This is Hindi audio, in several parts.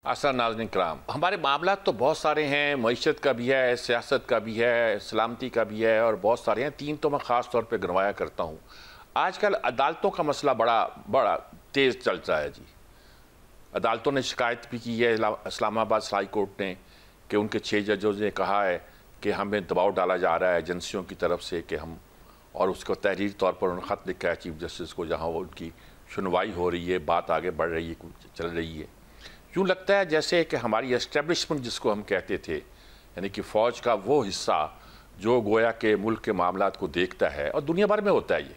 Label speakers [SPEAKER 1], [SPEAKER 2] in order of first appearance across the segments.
[SPEAKER 1] आसान नाज़रीन कराम, हमारे मामला तो बहुत सारे हैं, मईशत का भी है, सियासत का भी है, सलामती का भी है और बहुत सारे हैं। तीन तो मैं ख़ास तौर पे गिनवाया करता हूँ। आजकल अदालतों का मसला बड़ा बड़ा तेज़ चल रहा है जी। अदालतों ने शिकायत भी की है इस्लामाबाद हाई कोर्ट ने कि उनके 6 जजों ने कहा है कि हमें दबाव डाला जा रहा है एजेंसियों की तरफ से कि हम, और उसको तहरीरी तौर पर उन्होंने ख़त लिखा है चीफ जस्टिस को, जहाँ वो उनकी सुनवाई हो रही है, बात आगे बढ़ रही है, चल रही है। यूँ लगता है जैसे कि हमारी एस्टेब्लिशमेंट जिसको हम कहते थे, यानी कि फ़ौज का वो हिस्सा जो गोया के मुल्क के मामलात को देखता है, और दुनिया भर में होता है ये,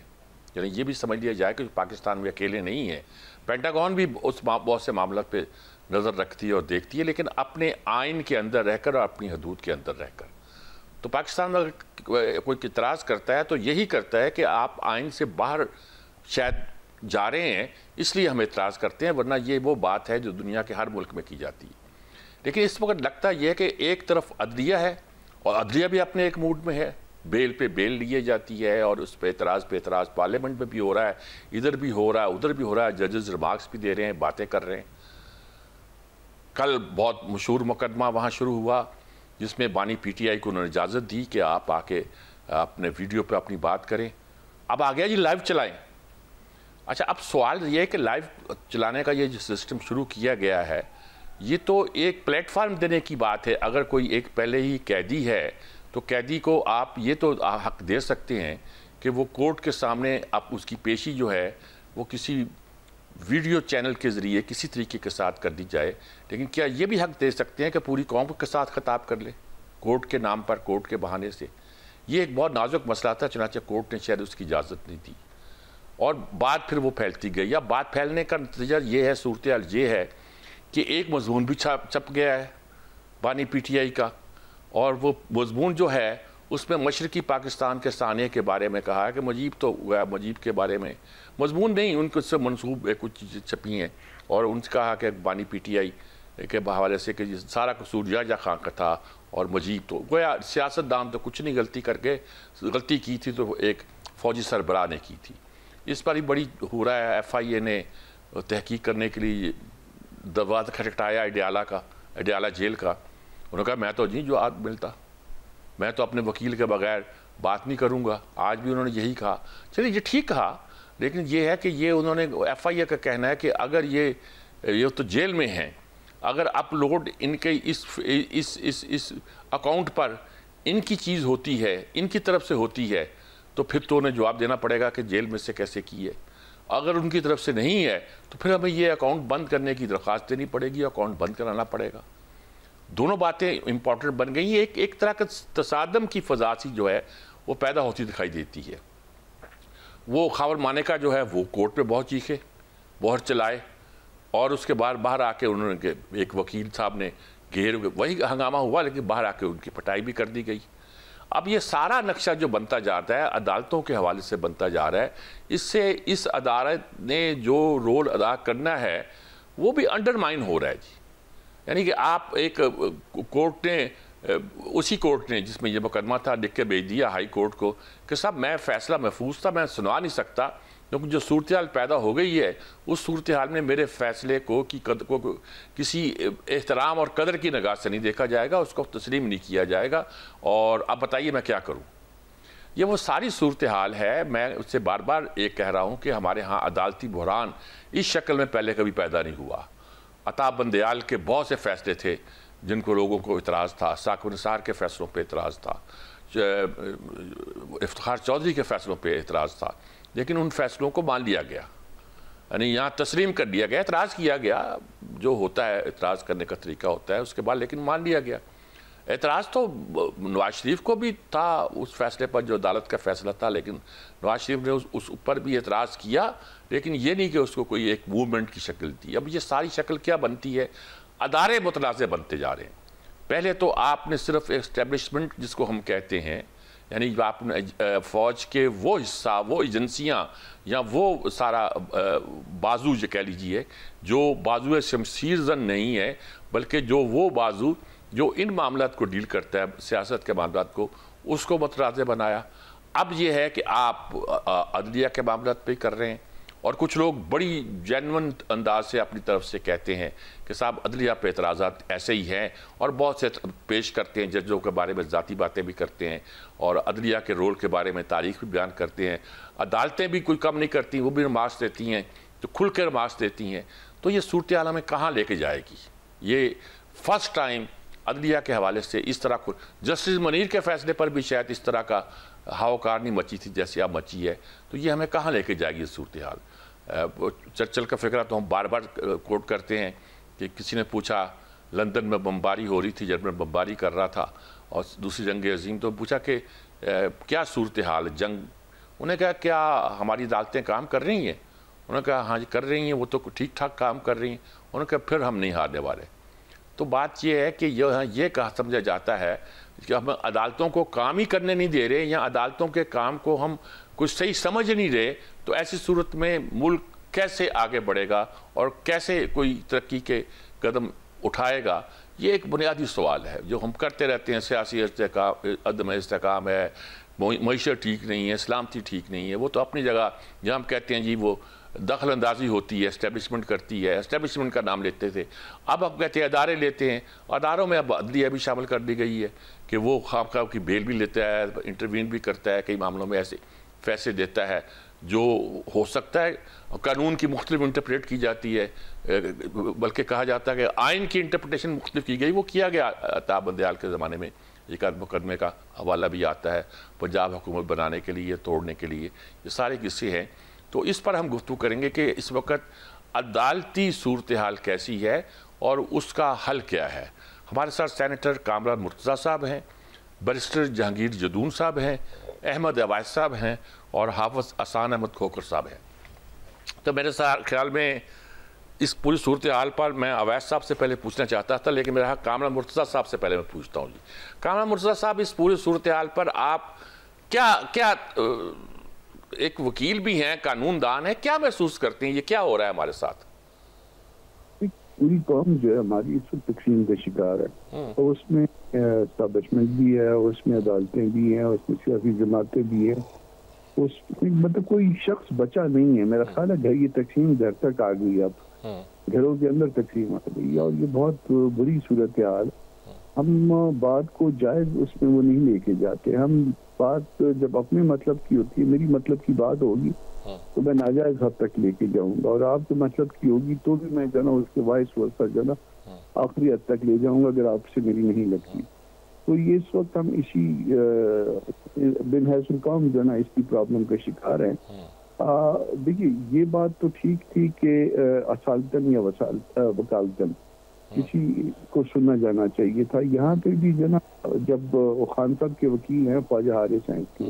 [SPEAKER 1] यानी ये भी समझ लिया जाए कि पाकिस्तान में अकेले नहीं है, पेंटागन भी उस बहुत से मामलों पे नज़र रखती है और देखती है, लेकिन अपने आइन के अंदर रहकर और अपनी हदूद के अंदर रहकर। तो पाकिस्तान में अगर कोई इतराज़ करता है तो यही करता है कि आप आइन से बाहर शायद जा रहे हैं, इसलिए हम एतराज़ करते हैं, वरना ये वो बात है जो दुनिया के हर मुल्क में की जाती है। लेकिन इस वक्त लगता यह है कि एक तरफ अदलिया है और अदलिया भी अपने एक मूड में है, बेल पे बेल लिए जाती है और उस पर एतराज़ पार्लियामेंट में भी हो रहा है, इधर भी हो रहा है, उधर भी हो रहा है, जजेस रिमार्क्स भी दे रहे हैं, बातें कर रहे हैं। कल बहुत मशहूर मुकदमा वहाँ शुरू हुआ जिसमें बानी PTI को उन्होंने इजाज़त दी कि आप आके अपने वीडियो पे अपनी बात करें। अब आ गया जी लाइव चलाएं। अच्छा, अब सवाल ये है कि लाइव चलाने का ये जो सिस्टम शुरू किया गया है, ये तो एक प्लेटफार्म देने की बात है। अगर कोई एक पहले ही कैदी है तो कैदी को आप ये तो हक दे सकते हैं कि वो कोर्ट के सामने आप उसकी पेशी जो है वो किसी वीडियो चैनल के ज़रिए किसी तरीके के साथ कर दी जाए, लेकिन क्या ये भी हक दे सकते हैं कि पूरी कौम के साथ खिताब कर ले कोर्ट के नाम पर, कोर्ट के बहाने से? ये एक बहुत नाजुक मसला था, चुनांचे कोर्ट ने शायद उसकी इजाज़त नहीं दी और बात फिर वो फैलती गई। अब बात फैलने का नतीजा ये है, सूरत हाल ये है कि एक मजमून भी छप गया है बानी PTI का, और वो मजमून जो है उसमें मशरकी पाकिस्तान के सानिया के बारे में कहा है कि मुजीब तो मुजीब के बारे में मजमून नहीं, उनको से मनसूब कुछ चीज़ें छपी हैं और उनसे कहा कि बानी PTI के हवाले से कि सारा कसूर याजा खान का था और मुजीब तो गोया सियासतदान तो कुछ नहीं, गलती की थी तो एक फ़ौजी सरबराह ने की थी। इस पर ही बड़ी हो रहा है, FIA ने तहकीक करने के लिए दरवाज़ा खटखटाया अडियाला जेल का। उन्होंने कहा मैं तो जी जो आज मिलता, मैं तो अपने वकील के बगैर बात नहीं करूंगा। आज भी उन्होंने यही कहा। चलिए ये ठीक कहा, लेकिन ये है कि ये उन्होंने FIA का कहना है कि अगर ये तो जेल में हैं, अगर अपलोड इनके इस अकाउंट पर इनकी चीज़ होती है, इनकी तरफ से होती है, तो फिर तो उन्हें जवाब देना पड़ेगा कि जेल में से कैसे की है। अगर उनकी तरफ से नहीं है तो फिर हमें ये अकाउंट बंद करने की दरख्वास्त देनी पड़ेगी, अकाउंट बंद कराना पड़ेगा। दोनों बातें इंपॉर्टेंट बन गई। एक तरह का तसादम की फ़ज़ा सी जो है वो पैदा होती दिखाई देती है। वो खबर माने का जो है वो कोर्ट पे बहुत चीखे, बहुत चलाए, और उसके बाद बाहर आके उन्होंने एक वकील साहब ने वही हंगामा हुआ, लेकिन बाहर आके उनकी पिटाई भी कर दी गई। अब ये सारा नक्शा जो बनता जाता है अदालतों के हवाले से बनता जा रहा है, इससे इस अदालत ने जो रोल अदा करना है वो भी अंडरमाइन हो रहा है जी। यानी कि आप एक कोर्ट ने, उसी कोर्ट ने जिसमें ये मुकदमा था लिख के भेज दिया हाई कोर्ट को कि साहब मैं फ़ैसला महफूज था, मैं सुना नहीं सकता, क्योंकि जो सूरत हाल पैदा हो गई है उस सूरत हाल में मेरे फ़ैसले को किसी एहतराम और कदर की निगाह से नहीं देखा जाएगा, उसको तस्लीम नहीं किया जाएगा, और अब बताइए मैं क्या करूँ। ये वो सारी सूरत हाल है। मैं उससे बार बार ये कह रहा हूँ कि हमारे यहाँ अदालती बहरान इस शक्ल में पहले कभी पैदा नहीं हुआ। अताब बंदयाल के बहुत से फ़ैसले थे जिनको लोगों को इतराज़ था, साकिब निसार के फ़ैसलों पे इतराज़ था, इफ्तिखार चौधरी के फ़ैसलों पे इतराज़ था, लेकिन उन फ़ैसलों को मान लिया गया, यानी यहाँ तस्लीम कर दिया गया, एतराज़ किया गया, जो होता है एतराज़ करने का तरीका होता है उसके बाद, लेकिन मान लिया गया। एतराज़ तो नवाज शरीफ को भी था उस फैसले पर जो अदालत का फ़ैसला था, लेकिन नवाज शरीफ ने उस ऊपर भी एतराज़ किया, लेकिन ये नहीं कि उसको कोई एक मूवमेंट की शक्ल दी। अब ये सारी शक्ल क्या बनती है, अदारे मुतनाज़ बनते जा रहे हैं। पहले तो आपने सिर्फ एस्टेब्लिशमेंट जिसको हम कहते हैं, यानी आपने फ़ौज के वो हिस्सा, वो एजेंसियाँ या वो सारा बाजू जो कह लीजिए, जो बाजू शमशीर जन नहीं है, बल्कि जो वो बाजू जो इन मामलात को डील करता है, सियासत के मामलात को, उसको मुतनाज़ बनाया। अब ये है कि आप अदलिया के मामलात पे कर रहे हैं और कुछ लोग बड़ी जेन्युइन अंदाज से अपनी तरफ से कहते हैं कि साहब अदलिया पे एतराज़ात ऐसे ही हैं, और बहुत से पेश करते हैं, जजों के बारे में ज़ाती बातें भी करते हैं और अदलिया के रोल के बारे में तारीख भी बयान करते हैं। अदालतें भी कोई कम नहीं करती, वो भी नमाज देती हैं, तो खुल कर नमाज देती हैं। तो ये सूरत हाल हमें कहाँ लेके जाएगी? ये फर्स्ट टाइम अदलिया के हवाले से इस तरह को, जस्टिस मनीर के फैसले पर भी शायद इस तरह का हावकार नहीं मची थी जैसे अब मची है। तो ये हमें कहाँ लेके जाएगी सूरत हाल? चर्चिल का फिक्रा तो हम बार बार कोट करते हैं कि किसी ने पूछा, लंदन में बमबारी हो रही थी, जर्मन बमबारी कर रहा था, और दूसरी जंग अजीम, तो पूछा कि क्या सूरत हाल जंग? उन्हें कहा क्या हमारी अदालतें काम कर रही हैं? उन्होंने कहा हाँ जी कर रही हैं, वो तो ठीक ठाक काम कर रही हैं। उन्होंने कहा फिर हम नहीं हारने वाले। तो बात यह है कि ये कहा समझा जाता है कि हम अदालतों को काम ही करने नहीं दे रहे, या अदालतों के काम को हम कुछ सही समझ नहीं रहे, तो ऐसी सूरत में मुल्क कैसे आगे बढ़ेगा और कैसे कोई तरक्की के कदम उठाएगा? ये एक बुनियादी सवाल है जो हम करते रहते हैं। सियासी अदम इस्तेकाम है, मईशत ठीक नहीं है, सलामती ठीक नहीं है, वो तो अपनी जगह। जहाँ हम कहते हैं जी वो दखल अंदाजी होती है, एस्टेब्लिशमेंट करती है, एस्टेब्लिशमेंट का नाम लेते थे, अब कहते हैं अदारे लेते हैं। अदारों में अब अदलिया भी शामिल कर दी गई है कि वो खामखा की बेल भी लेता है, इंटरवीन भी करता है, कई मामलों में ऐसे फैसले देता है जो हो सकता है कानून की मुख्तलिफ इंटरप्रेट की जाती है, बल्कि कहा जाता है कि आइन की इंटरप्रिटेशन मुख्तलिफ की गई। वो किया गया ताब बंदयाल के ज़माने में। एक आध मुकदमे का हवाला भी आता है पंजाब हुकूमत बनाने के लिए, तोड़ने के लिए, ये सारे किस्से हैं। तो इस पर हम गुफ्तगू करेंगे कि इस वक्त अदालती सूरत हाल कैसी है और उसका हल क्या है। हमारे साथ सेनेटर कामरान मुर्तज़ा साहब हैं, बैरिस्टर जहांगीर जदून साहब हैं, अहमद अवैस साहब हैं और हाफिज़ अहसान अहमद खोखर साहब हैं। तो मेरे ख्याल में इस पूरी सूरत हाल पर मैं अवैस साहब से पहले पूछना चाहता था, लेकिन मेरा कामरान मुर्तज़ा साहब से पहले मैं पूछता हूँ जी। कामरान मुर्तज़ा साहब, इस पूरी सूरत हाल पर आप क्या एक वकील भी हैं, कानूनदान है, क्या महसूस करते हैं? ये क्या हो रहा है हमारे साथ?
[SPEAKER 2] पूरी कौम जो है हमारी इस वक्त तकसीम का शिकार है, और उसमें एस्टैब्लिशमेंट भी है, उसमें अदालतें भी हैं, उसमें सियासी जमातें भी हैं, उसमें मतलब कोई शख्स बचा नहीं है। मेरा ख्याल है घर ये तकसीम घर तक आ गई, अब घरों के अंदर तकसीम आ गई, और ये बहुत बुरी सूरत हाल। हम बात को जायज उसमें वो नहीं लेके जाते। हम बात जब अपने मतलब की होती है, मेरी मतलब की बात होगी तो मैं नाजायज हद तक लेके जाऊंगा, और आपके मतलब की होगी तो भी मैं जना उसके वाइस वर्सा जना आखिरी हद तक ले जाऊंगा अगर आपसे मेरी नहीं लगती। तो ये इस वक्त हम इसी बिन हैसन कौम जो ना इसकी प्रॉब्लम का शिकार है। देखिए ये बात तो ठीक थी कि असालतन या वकालतन किसी को सुनना जाना चाहिए था। यहाँ पे भी जना जब खान साहब के वकील हैं ख्वाजा हारिस हैं के,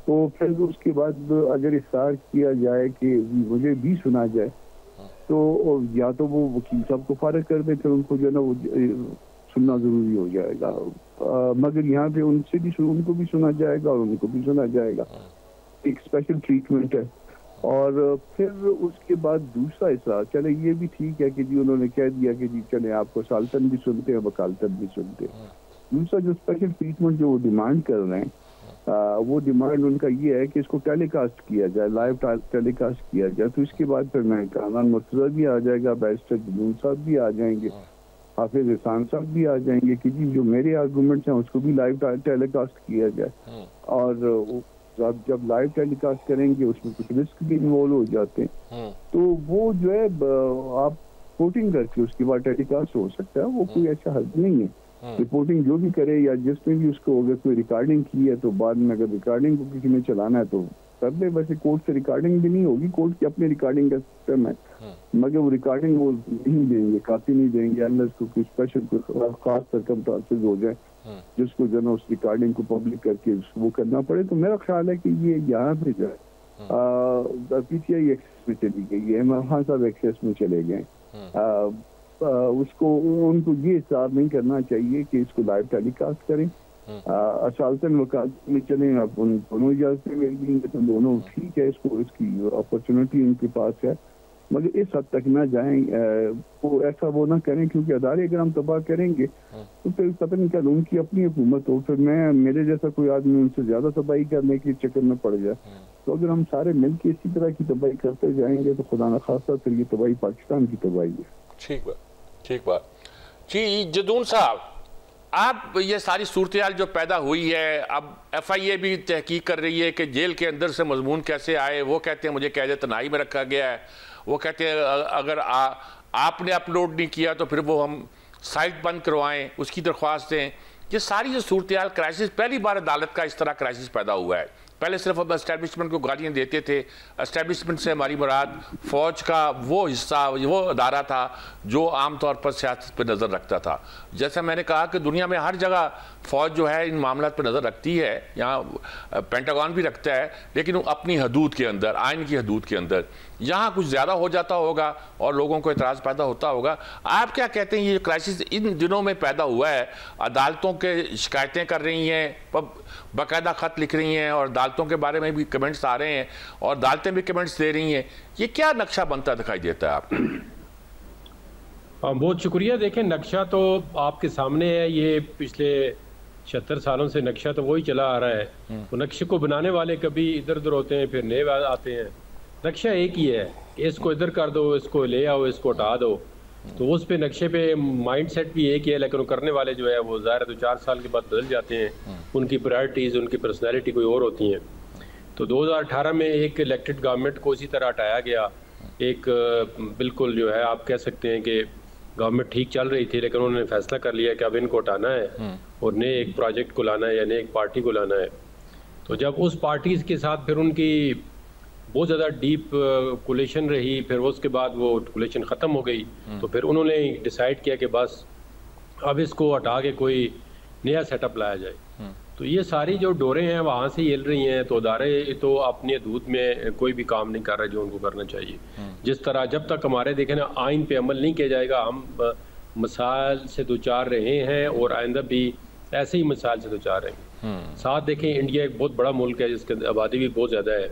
[SPEAKER 2] तो फिर उसके बाद अगर इस्तार किया जाए कि मुझे भी सुना जाए, तो या तो वो वकील साहब को फारिग कर दे, फिर उनको जो ना वो सुनना जरूरी हो जाएगा। मगर यहाँ पे उनसे भी उनको भी सुना जाएगा और उनको भी सुना जाएगा, एक स्पेशल ट्रीटमेंट है। और फिर उसके बाद दूसरा हिस्सा, चले ये भी ठीक है कि जी उन्होंने कह दिया कि जी चले आपको सालतन भी सुनते हैं, वकालतन भी सुनते हैं। दूसरा जो स्पेशल ट्रीटमेंट जो वो डिमांड कर रहे हैं, वो डिमांड उनका ये है कि इसको टेलीकास्ट किया जाए, लाइव टेलीकास्ट किया जाए। तो इसके बाद फिर मैं कामरान मुर्तज़ा भी आ जाएगा, बैरिस्टर जदून साहब भी आ जाएंगे, हाफिज अहसान साहब भी आ जाएंगे कि जी जो मेरे आर्गूमेंट्स हैं उसको भी लाइव टेलीकास्ट किया जाए। और जब लाइव टेलीकास्ट करेंगे उसमें कुछ रिस्क भी इन्वॉल्व हो जाते हैं, तो वो जो है आप रिपोर्टिंग करके उसके बाद टेलीकास्ट हो सकता है, वो कोई ऐसा हद नहीं है। रिपोर्टिंग जो भी करे या जिसमें भी उसको अगर कोई रिकॉर्डिंग की है तो बाद में अगर रिकॉर्डिंग को किसी ने चलाना है तो कर दे। वैसे कोर्ट से रिकॉर्डिंग भी नहीं होगी, कोर्ट की अपनी रिकॉर्डिंग का सिस्टम है, मगर वो रिकॉर्डिंग वो नहीं देंगे, काफी नहीं देंगे अनलेस कोई स्पेशल खास सर्कमस्टांसेस हो जाए जिसको जो है उस रिकॉर्डिंग को पब्लिक करके वो करना पड़े। तो मेरा ख्याल है कि ये यहाँ पे जो है पीटीआई एक्सेस में चली गई है, इमरान खान साहब एक्सेस में चले गए। उसको उनको ये हिसाब नहीं करना चाहिए कि इसको लाइव टेलीकास्ट करें। असालतन वकालत में चलें, अब उन दोनों इजाजतें मिल गई तो दोनों ठीक है, इसको इसकी अपॉर्चुनिटी उनके पास है। मगर इस हद तक ना जाएं, वो ऐसा वो ना करें, क्योंकि अदारे अगर हम तबाह करेंगे तो फिर पता नहीं क्या उनकी अपनी हुकूमत हो, फिर मैं मेरे जैसा कोई आदमी उनसे ज्यादा तबाही करने के चक्कर में पड़ जाए। तो अगर हम सारे मिलकर इसी तरह की तबाही करते जाएंगे तो खुदा न खासा फिर ये तबाही पाकिस्तान की तबाही है।
[SPEAKER 1] ठीक बात जी। जदून साहब, आप ये सारी सूरत जो पैदा हुई है, अब FIA भी तहकीक कर रही है कि जेल के अंदर से मजमून कैसे आए। वो कहते हैं मुझे कैद तनाई में रखा गया है, वो कहते हैं अगर आपने अपलोड नहीं किया तो फिर वो हम साइट बंद करवाएं, उसकी दरख्वास्त दें। ये सारी जो सूरत क्राइसिस, पहली बार अदालत का इस तरह क्राइसिस पैदा हुआ है। पहले सिर्फ अब एस्टैब्लिशमेंट को गालियाँ देते थे। एस्टैब्लिशमेंट से हमारी मुराद फ़ौज का वो हिस्सा, वो अदारा था जो आमतौर पर सियासत पर नज़र रखता था। जैसे मैंने कहा कि दुनिया में हर जगह फ़ौज जो है इन मामलों पर नज़र रखती है, यहाँ पेंटागन भी रखता है, लेकिन अपनी हदूद के अंदर, आइन की हदूद के अंदर। यहाँ कुछ ज़्यादा हो जाता होगा और लोगों को एतराज़ पैदा होता होगा। आप क्या कहते हैं, ये क्राइसिस इन दिनों में पैदा हुआ है, अदालतों के शिकायतें कर रही हैं, बाकायदा ख़त लिख रही हैं और अदालतों के बारे में भी कमेंट्स आ रहे हैं और अदालतें भी कमेंट्स दे रही हैं, ये क्या नक्शा बनता दिखाई देता है आपको?
[SPEAKER 3] बहुत शुक्रिया। देखें, नक्शा तो आपके सामने है। ये पिछले 76 सालों से नक्शा तो वही चला आ रहा है। तो नक्शे को बनाने वाले कभी इधर उधर होते हैं, फिर नए आते हैं। नक्शा एक ही है, इसको इधर कर दो, इसको ले आओ, इसको हटा दो। तो उस पे नक्शे पे माइंड सेट भी एक ही है, लेकिन वो करने वाले जो है वो ज़ाहिर है 2-4 साल के बाद बदल जाते हैं। उनकी प्रायोरिटीज़, उनकी पर्सनैलिटी कोई और होती हैं। तो 2018 में एक इलेक्टेड गवर्नमेंट को इसी तरह हटाया गया। एक बिल्कुल जो है आप कह सकते हैं कि गवर्नमेंट ठीक चल रही थी, लेकिन उन्होंने फैसला कर लिया कि अब इनको हटाना है और नए एक प्रोजेक्ट को लाना है या नए एक पार्टी को लाना है। तो जब उस पार्टी के साथ फिर उनकी बहुत ज़्यादा डीप कोलेशन रही, फिर उसके बाद वो कोलेशन ख़त्म हो गई, तो फिर उन्होंने डिसाइड किया कि बस अब इसको हटा के कोई नया सेटअप लाया जाए। तो ये सारी जो डोरें हैं वहाँ से हिल रही हैं। तो अदारे तो अपनी हदूद में कोई भी काम नहीं कर रहे जो उनको करना चाहिए। जिस तरह जब तक हमारे देखें ना आइन पे अमल नहीं किया जाएगा, हम मसाइल से दो चार रहे हैं और आइंदा भी ऐसे ही मसाइल से दो चार रहेंगे। साथ देखें, इंडिया एक बहुत बड़ा मुल्क है जिसकी आबादी भी बहुत ज़्यादा है,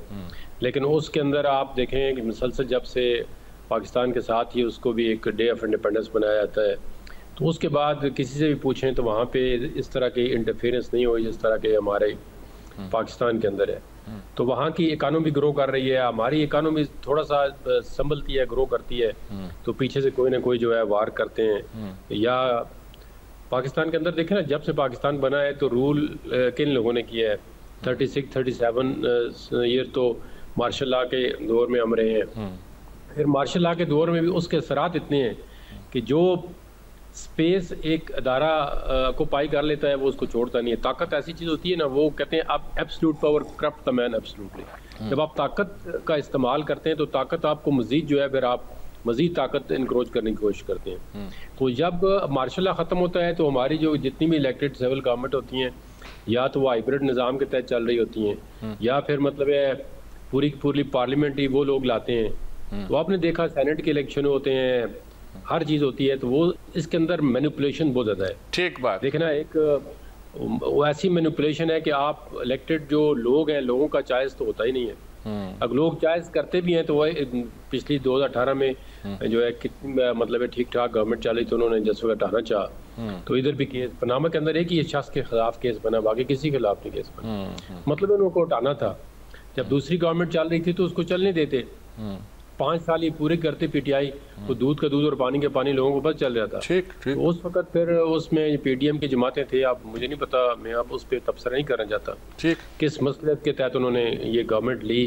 [SPEAKER 3] लेकिन उसके अंदर आप देखें कि मुसलसल जब से पाकिस्तान के साथ ही उसको भी एक डे ऑफ इंडिपेंडेंस बनाया जाता है, तो उसके बाद किसी से भी पूछें तो वहाँ पे इस तरह की इंटरफेरेंस नहीं हुई जिस तरह के हमारे पाकिस्तान के अंदर है। तो वहाँ की इकानमी ग्रो कर रही है, हमारी इकानमी थोड़ा सा संभलती है, ग्रो करती है, तो पीछे से कोई ना कोई जो है वार करते हैं। या पाकिस्तान के अंदर देखें ना, जब से पाकिस्तान बना है तो रूल किन लोगों ने किया है? 36-37 ईयर तो मार्शल लॉ के दौर में हम रहे हैं। फिर मार्शल लॉ के दौर में भी उसके असरात इतने हैं कि जो स्पेस एक अदारा को पाई कर लेता है वो उसको छोड़ता नहीं है। ताकत ऐसी चीज़ होती है ना, वो कहते हैं आप absolute power corrupt the man absolutely. जब आप ताकत का इस्तेमाल करते हैं तो ताकत आपको मजीद जो है फिर आप मजीद ताकत इनक्रोच करने की कोशिश करते हैं। तो जब मार्शल लॉ ख़त्म होता है तो हमारी जो जितनी भी इलेक्टेड सिविल गवर्नमेंट होती हैं, या तो वो हाइब्रिड निज़ाम के तहत चल रही होती हैं, या फिर मतलब है पूरी पार्लियामेंट्री वो लोग लाते हैं। तो आपने देखा सेनेट के इलेक्शन होते हैं, हर चीज़ होती है, तो वो इसके अंदर मैनिपुलेशन बहुत ज़्यादा है।
[SPEAKER 1] ठीक बात।
[SPEAKER 3] देखना एक वो ऐसी मैनिपुलेशन है कि आप इलेक्टेड जो लोग हैं, लोगों का चॉइस तो होता ही नहीं है। अगर लोग चॉइस करते भी हैं तो वह पिछली 2018 में जो है कितनी मतलब है ठीक ठाक गवर्नमेंट चल रही, तो उन्होंने जैसे हटाना चाहा। तो इधर भी केस पनामा के अंदर एक ही शख्स के खिलाफ केस बना, बाकी किसी के खिलाफ नहीं केस बना। मतलब उनको हटाना था। जब दूसरी गवर्नमेंट चल रही थी तो उसको चलने देते। 5 साल ये पूरे करते पीटीआई, तो दूध का दूध और पानी का पानी लोगों को पता चल रहा था।
[SPEAKER 1] ठीक।
[SPEAKER 3] तो उस वक्त फिर उसमें पीटीएम की जमातें थे, आप मुझे नहीं पता, मैं अब उस पर तबसरा नहीं करना चाहता
[SPEAKER 1] ठीक
[SPEAKER 3] किस मसलहत के तहत उन्होंने ये गवर्नमेंट ली।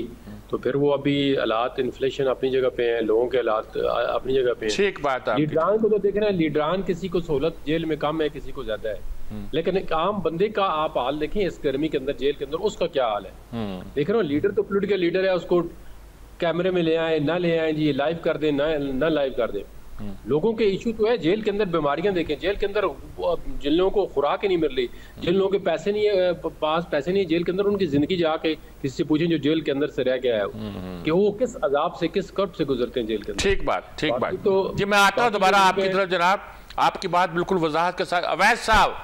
[SPEAKER 3] तो फिर वो अभी हालात इन्फ्लेशन अपनी जगह पे हैं, लोगों के हालात अपनी जगह पे हैं।
[SPEAKER 1] ठीक बात है।
[SPEAKER 3] लीडरान को तो देखना, लीडरान किसी को सहूलत जेल में कम है, किसी को ज्यादा है, लेकिन एक आम बंदे का आप हाल देखें इस गर्मी के अंदर जेल के अंदर, उसका क्या हाल है। देख रहे हो, लीडर तो पॉलिटिकल लीडर है, उसको कैमरे में ले आए ना ले आए जी, लाइव कर दें ना लाइव कर दें। लोगों के इशू तो है जेल के अंदर बीमारियां देखें, जेल के अंदर जिन लोगों को खुराक ही नहीं मिल रही, जिन लोगों के पैसे नहीं है, पास पैसे नहीं है जेल के अंदर, उनकी जिंदगी जाके किसी से पूछें जो जेल के अंदर से रह गया है कि वो किस अजाब से, किस कर्ब से गुजरते हैं जेल के अंदर।
[SPEAKER 1] ठीक बात। तो जी मैं आता हूँ दोबारा आपकी तरफ जनाब, आपकी बात बिल्कुल वजाहत के साथ। अवैध साहब,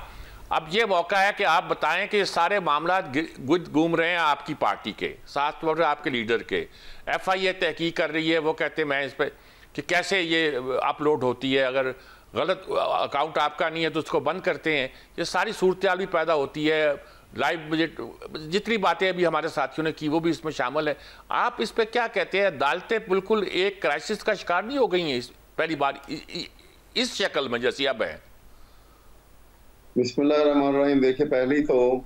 [SPEAKER 1] अब ये मौका है कि आप बताएं कि सारे मामला घूम रहे हैं आपकी पार्टी के साथ, तौर आपके लीडर के। FIA तहकीक कर रही है, वो कहते हैं मैं इस पर कि कैसे ये अपलोड होती है, अगर गलत अकाउंट आपका नहीं है तो उसको बंद करते हैं। ये सारी सूरत भी पैदा होती है। लाइव बजट, जितनी बातें अभी हमारे साथियों ने की वो भी इसमें शामिल है। आप इस पर क्या कहते हैं? अदालतें बिल्कुल एक क्राइसिस का शिकार नहीं हो गई हैं पहली बार इस शक्ल में जैसी अब है?
[SPEAKER 4] बिस्मिल्लाहिर्रहमानिर्रहीम। देखिए, पहले तो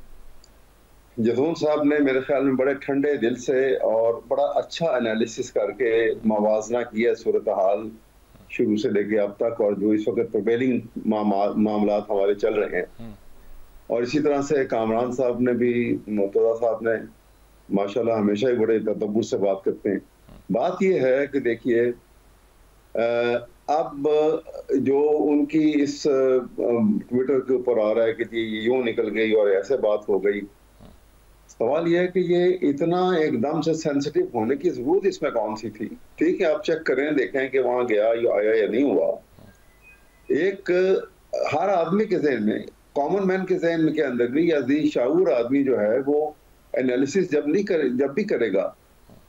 [SPEAKER 4] जसून साहब ने मेरे ख्याल में बड़े ठंडे दिल से और बड़ा अच्छा एनालिसिस करके मवाजना किया सूरत हाल शुरू से लेके अब तक, और जो इस वक्त प्रिवेलिंग मामला हमारे चल रहे हैं। और इसी तरह से कामरान साहब ने भी, मुर्तजा साहब ने माशाल्लाह हमेशा ही बड़े तदब्बुर से बात करते हैं। बात यह है कि देखिए, अब जो उनकी इस ट्विटर के ऊपर आ रहा है कि ये यूं निकल गई और ऐसे बात हो गई, सवाल यह है कि ये इतना एकदम से सेंसिटिव होने की जरूरत इसमें कौन सी थी? ठीक है, आप चेक करें, देखें कि वहां गया या आया या नहीं हुआ। एक हर आदमी के ज़हन में, कॉमन मैन के ज़हन के अंदर भी, या शाऊर आदमी जो है वो एनालिसिस जब भी करेगा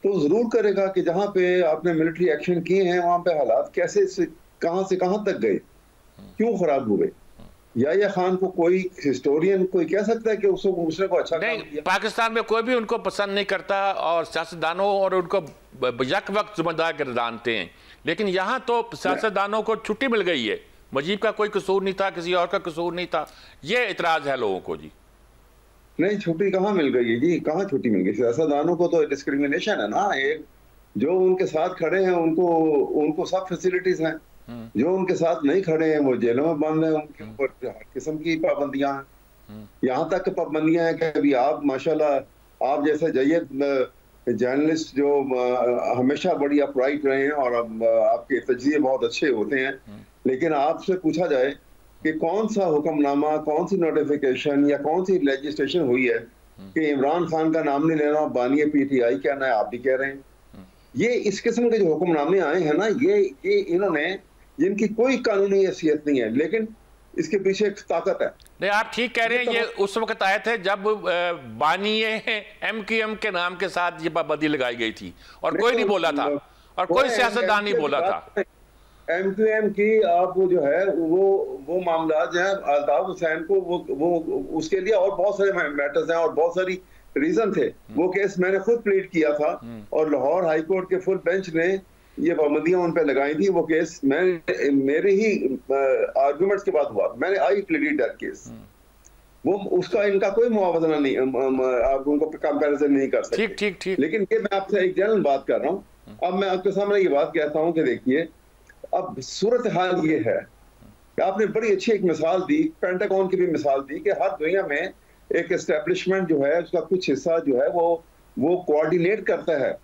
[SPEAKER 4] तो जरूर करेगा कि जहां पे आपने मिलिट्री एक्शन किए हैं वहां पे हालात कैसे से कहां तक गए, क्यों खराब हुए। या खान को कोई हिस्टोरियन कोई कह सकता है कि उसने को अच्छा
[SPEAKER 1] नहीं,
[SPEAKER 4] काम किया?
[SPEAKER 1] पाकिस्तान में कोई भी उनको पसंद नहीं करता और सियासतदानों और उनको यक वक्त जिम्मेदार जानते हैं, लेकिन यहाँ तो सियासतदानों को छुट्टी मिल गई है। मुजीब का कोई कसूर नहीं था, किसी और का कसूर नहीं था, ये इतराज है लोगों को। जी
[SPEAKER 4] नहीं, छुट्टी कहाँ मिल गई है जी? कहाँ छुट्टी मिल गई? सियासतदानों को तो डिस्क्रिमिनेशन है ना। एक जो उनके साथ खड़े हैं उनको सब फैसिलिटीज हैं, जो उनके साथ नहीं खड़े हैं वो जेलों में बंद हैं, उनके ऊपर हर किस्म की पाबंदियां हैं। यहाँ तक पाबंदियां हैं कि अभी आप माशाल्लाह आप जैसे जयद जर्नलिस्ट जो हमेशा बड़ी अपराइट रहे हैं और अब आपके तजज़िये बहुत अच्छे होते हैं, लेकिन आपसे पूछा जाए कि कौन सा हुक्मनामा, कौन सी नोटिफिकेशन या कौन सी लेजिस्लेशन हुई है कि इमरान खान का नाम नहीं लेना, बानी PTI कहना है, आप भी कह रहे हैं। ये इस किस्म के जो हुक्मनामे आए हैं ना, ये इन्होंने, जिनकी कोई कानूनी हैसियत नहीं है, लेकिन इसके पीछे एक ताकत है।
[SPEAKER 1] नहीं, आप ठीक कह रहे हैं। ये उस वक्त आए थे जब बानिए MQM के नाम के साथ ये पाबंदी लगाई गई थी और कोई नहीं बोला था, और कोई सियासतदान नहीं बोला था।
[SPEAKER 4] MQM की आप वो जो है वो मामला जो है अल्ताफ हुसैन को वो उसके लिए और बहुत सारे मैटर्स हैं और बहुत सारी रीजन थे। वो केस मैंने खुद प्लीड किया था और लाहौर हाई कोर्ट के फुल बेंच ने ये पाबंदियां उन पे लगाई थी। वो केस मेरे ही आर्गुमेंट्स के बाद हुआ, मैंने आई प्लीडेड दैट केस। वो उसका इनका कोई मुआवजा नहीं, आप उनको कंपैरिजन नहीं कर सकते।
[SPEAKER 1] ठीक।
[SPEAKER 4] लेकिन ये मैं आपसे एक जनरल बात कर रहा हूँ। अब मैं आपके सामने ये बात कहता हूँ कि देखिए, अब सूरत हाल ये है कि आपने बड़ी अच्छी एक मिसाल दी, पेंटागन की भी मिसाल दी कि हर दुनिया में एक एस्टेब्लिशमेंट जो है उसका कुछ हिस्सा जो है वो कोऑर्डिनेट करता है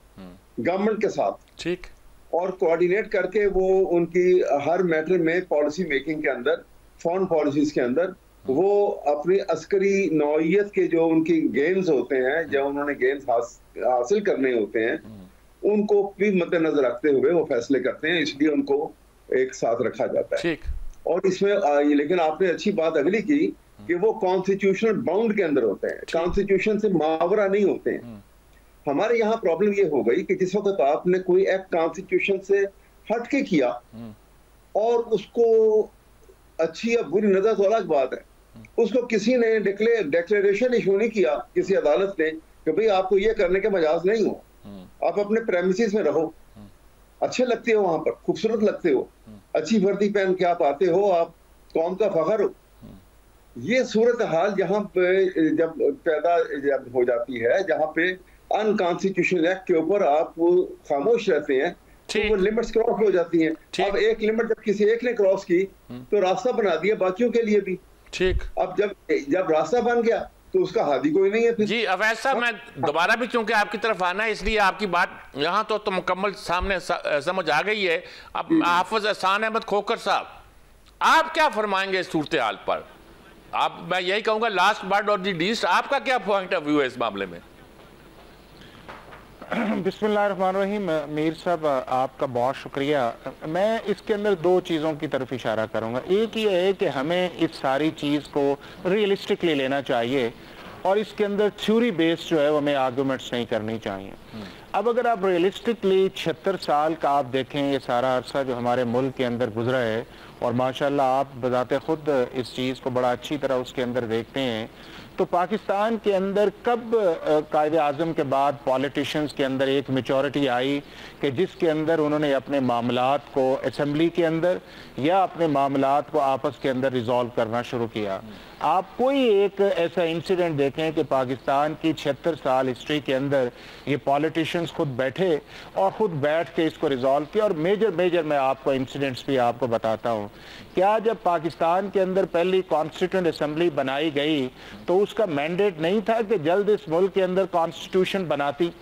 [SPEAKER 4] गवर्नमेंट के साथ।
[SPEAKER 1] ठीक।
[SPEAKER 4] और कोऑर्डिनेट करके वो उनकी हर मैटर में पॉलिसी मेकिंग के अंदर, फॉरेन पॉलिसीज के अंदर, वो अपनी अस्करी नौइयत के जो उनकी गेम्स होते हैं, जो उन्होंने गेम्स हासिल करने होते हैं, उनको भी मद्देनजर रखते हुए वो फैसले करते हैं, इसलिए उनको एक साथ रखा जाता है।
[SPEAKER 1] ठीक।
[SPEAKER 4] और इसमें लेकिन आपने अच्छी बात अगली की कि वो कॉन्स्टिट्यूशनल बाउंड के अंदर होते हैं, कॉन्स्टिट्यूशन से मावरा नहीं होते हैं। हमारे यहाँ प्रॉब्लम ये हो गई कि जिस वक्त आपने कोई एक्ट कॉन्स्टिट्यूशन से हट के किया और उसको अच्छी या बुरी नजर तो अलग बात है, उसको किसी ने डिक्लेरेशन इशू नहीं किया किसी अदालत ने कि भाई आपको ये करने के मजाज नहीं हो, आप अपने प्रेमिसेस में रहो, अच्छे लगते हो, वहां पर खूबसूरत लगते हो, अच्छी वर्दी पहन के आप आते हो, आप कौम का फखर हो। ये सूरत हाल जहाँ पे जब पैदा हो जाती है, जहाँ पे अनकॉन्स्टिट्यूशनल एक्ट के ऊपर आप खामोश रहते हैं, तो वो लिमिट्स क्रॉस हो जाती हैं। अब एक लिमिट जब किसी एक ने क्रॉस की तो रास्ता बना दिया बाकियों के लिए भी।
[SPEAKER 1] ठीक।
[SPEAKER 4] अब जब रास्ता बन गया तो उसका हादी कोई नहीं है फिर।
[SPEAKER 1] जी अवैध साहब, मैं दोबारा भी चूंकि आपकी तरफ आना है इसलिए आपकी बात यहाँ तो मुकम्मल सामने समझ आ गई है। अब हाफिज एहसान अहमद खोखर साहब, आप क्या फरमाएंगे इस सूरत हाल पर? मैं यही कहूँगा लास्ट बट और दी लीस्ट, आपका क्या पॉइंट ऑफ व्यू है इस मामले में?
[SPEAKER 5] बिस्मिल्लाहिर्रहमानिर्रहीम। मीर साहब आपका बहुत शुक्रिया। मैं इसके अंदर दो चीज़ों की तरफ इशारा करूंगा। एक ये है कि हमें इस सारी चीज़ को रियलिस्टिकली लेना चाहिए और इसके अंदर थ्योरी बेस्ड जो है वो हमें आर्गूमेंट्स नहीं करनी चाहिए। अब अगर आप रियलिस्टिकली 76 साल का आप देखें, ये सारा अरसा जो हमारे मुल्क के अंदर गुजरा है और माशाल्लाह आप बजाते खुद इस चीज़ को बड़ा अच्छी तरह उसके अंदर देखते हैं, तो पाकिस्तान के अंदर कब कायदे आज़म के बाद पॉलिटिशियंस के अंदर एक मेचॉरिटी आई कि जिसके अंदर उन्होंने अपने मामलात को असेंबली के अंदर या अपने मामलात को आपस के अंदर रिजॉल्व करना शुरू किया। आप कोई एक ऐसा इंसिडेंट देखें कि पाकिस्तान की 76 साल हिस्ट्री के अंदर ये पॉलिटिशियंस खुद बैठे और खुद बैठ के इसको रिजॉल्व किया। और मेजर मैं आपको इंसिडेंट्स भी आपको बताता हूँ। क्या जब पाकिस्तान के अंदर पहली कॉन्स्टिट्यूंट असेंबली बनाई गई तो उसका मैंडेट नहीं था कि जल्द इस मुल्क के अंदर कॉन्स्टिट्यूशन बनाती?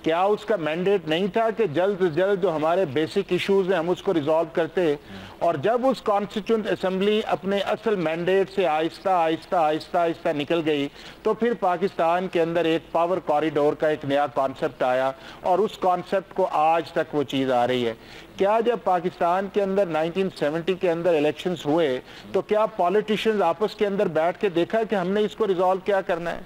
[SPEAKER 5] क्या उसका मैंडेट नहीं था कि जल्द से जल्द जो हमारे बेसिक इश्यूज हैं हम उसको रिजॉल्व करते? और जब उस कॉन्स्टिट्यूंट असेंबली अपने असल मैंडेट से आहिस्ता आहिस्ता निकल गई तो फिर पाकिस्तान के अंदर एक पावर कॉरिडोर का एक नया कॉन्सेप्ट आया और उस कॉन्सेप्ट को आज तक वो चीज़ आ रही है। क्या जब पाकिस्तान के अंदर 1970 के अंदर इलेक्शंस हुए तो क्या पॉलिटिशियंस आपस के अंदर बैठ के देखा कि हमने इसको रिजॉल्व क्या करना है?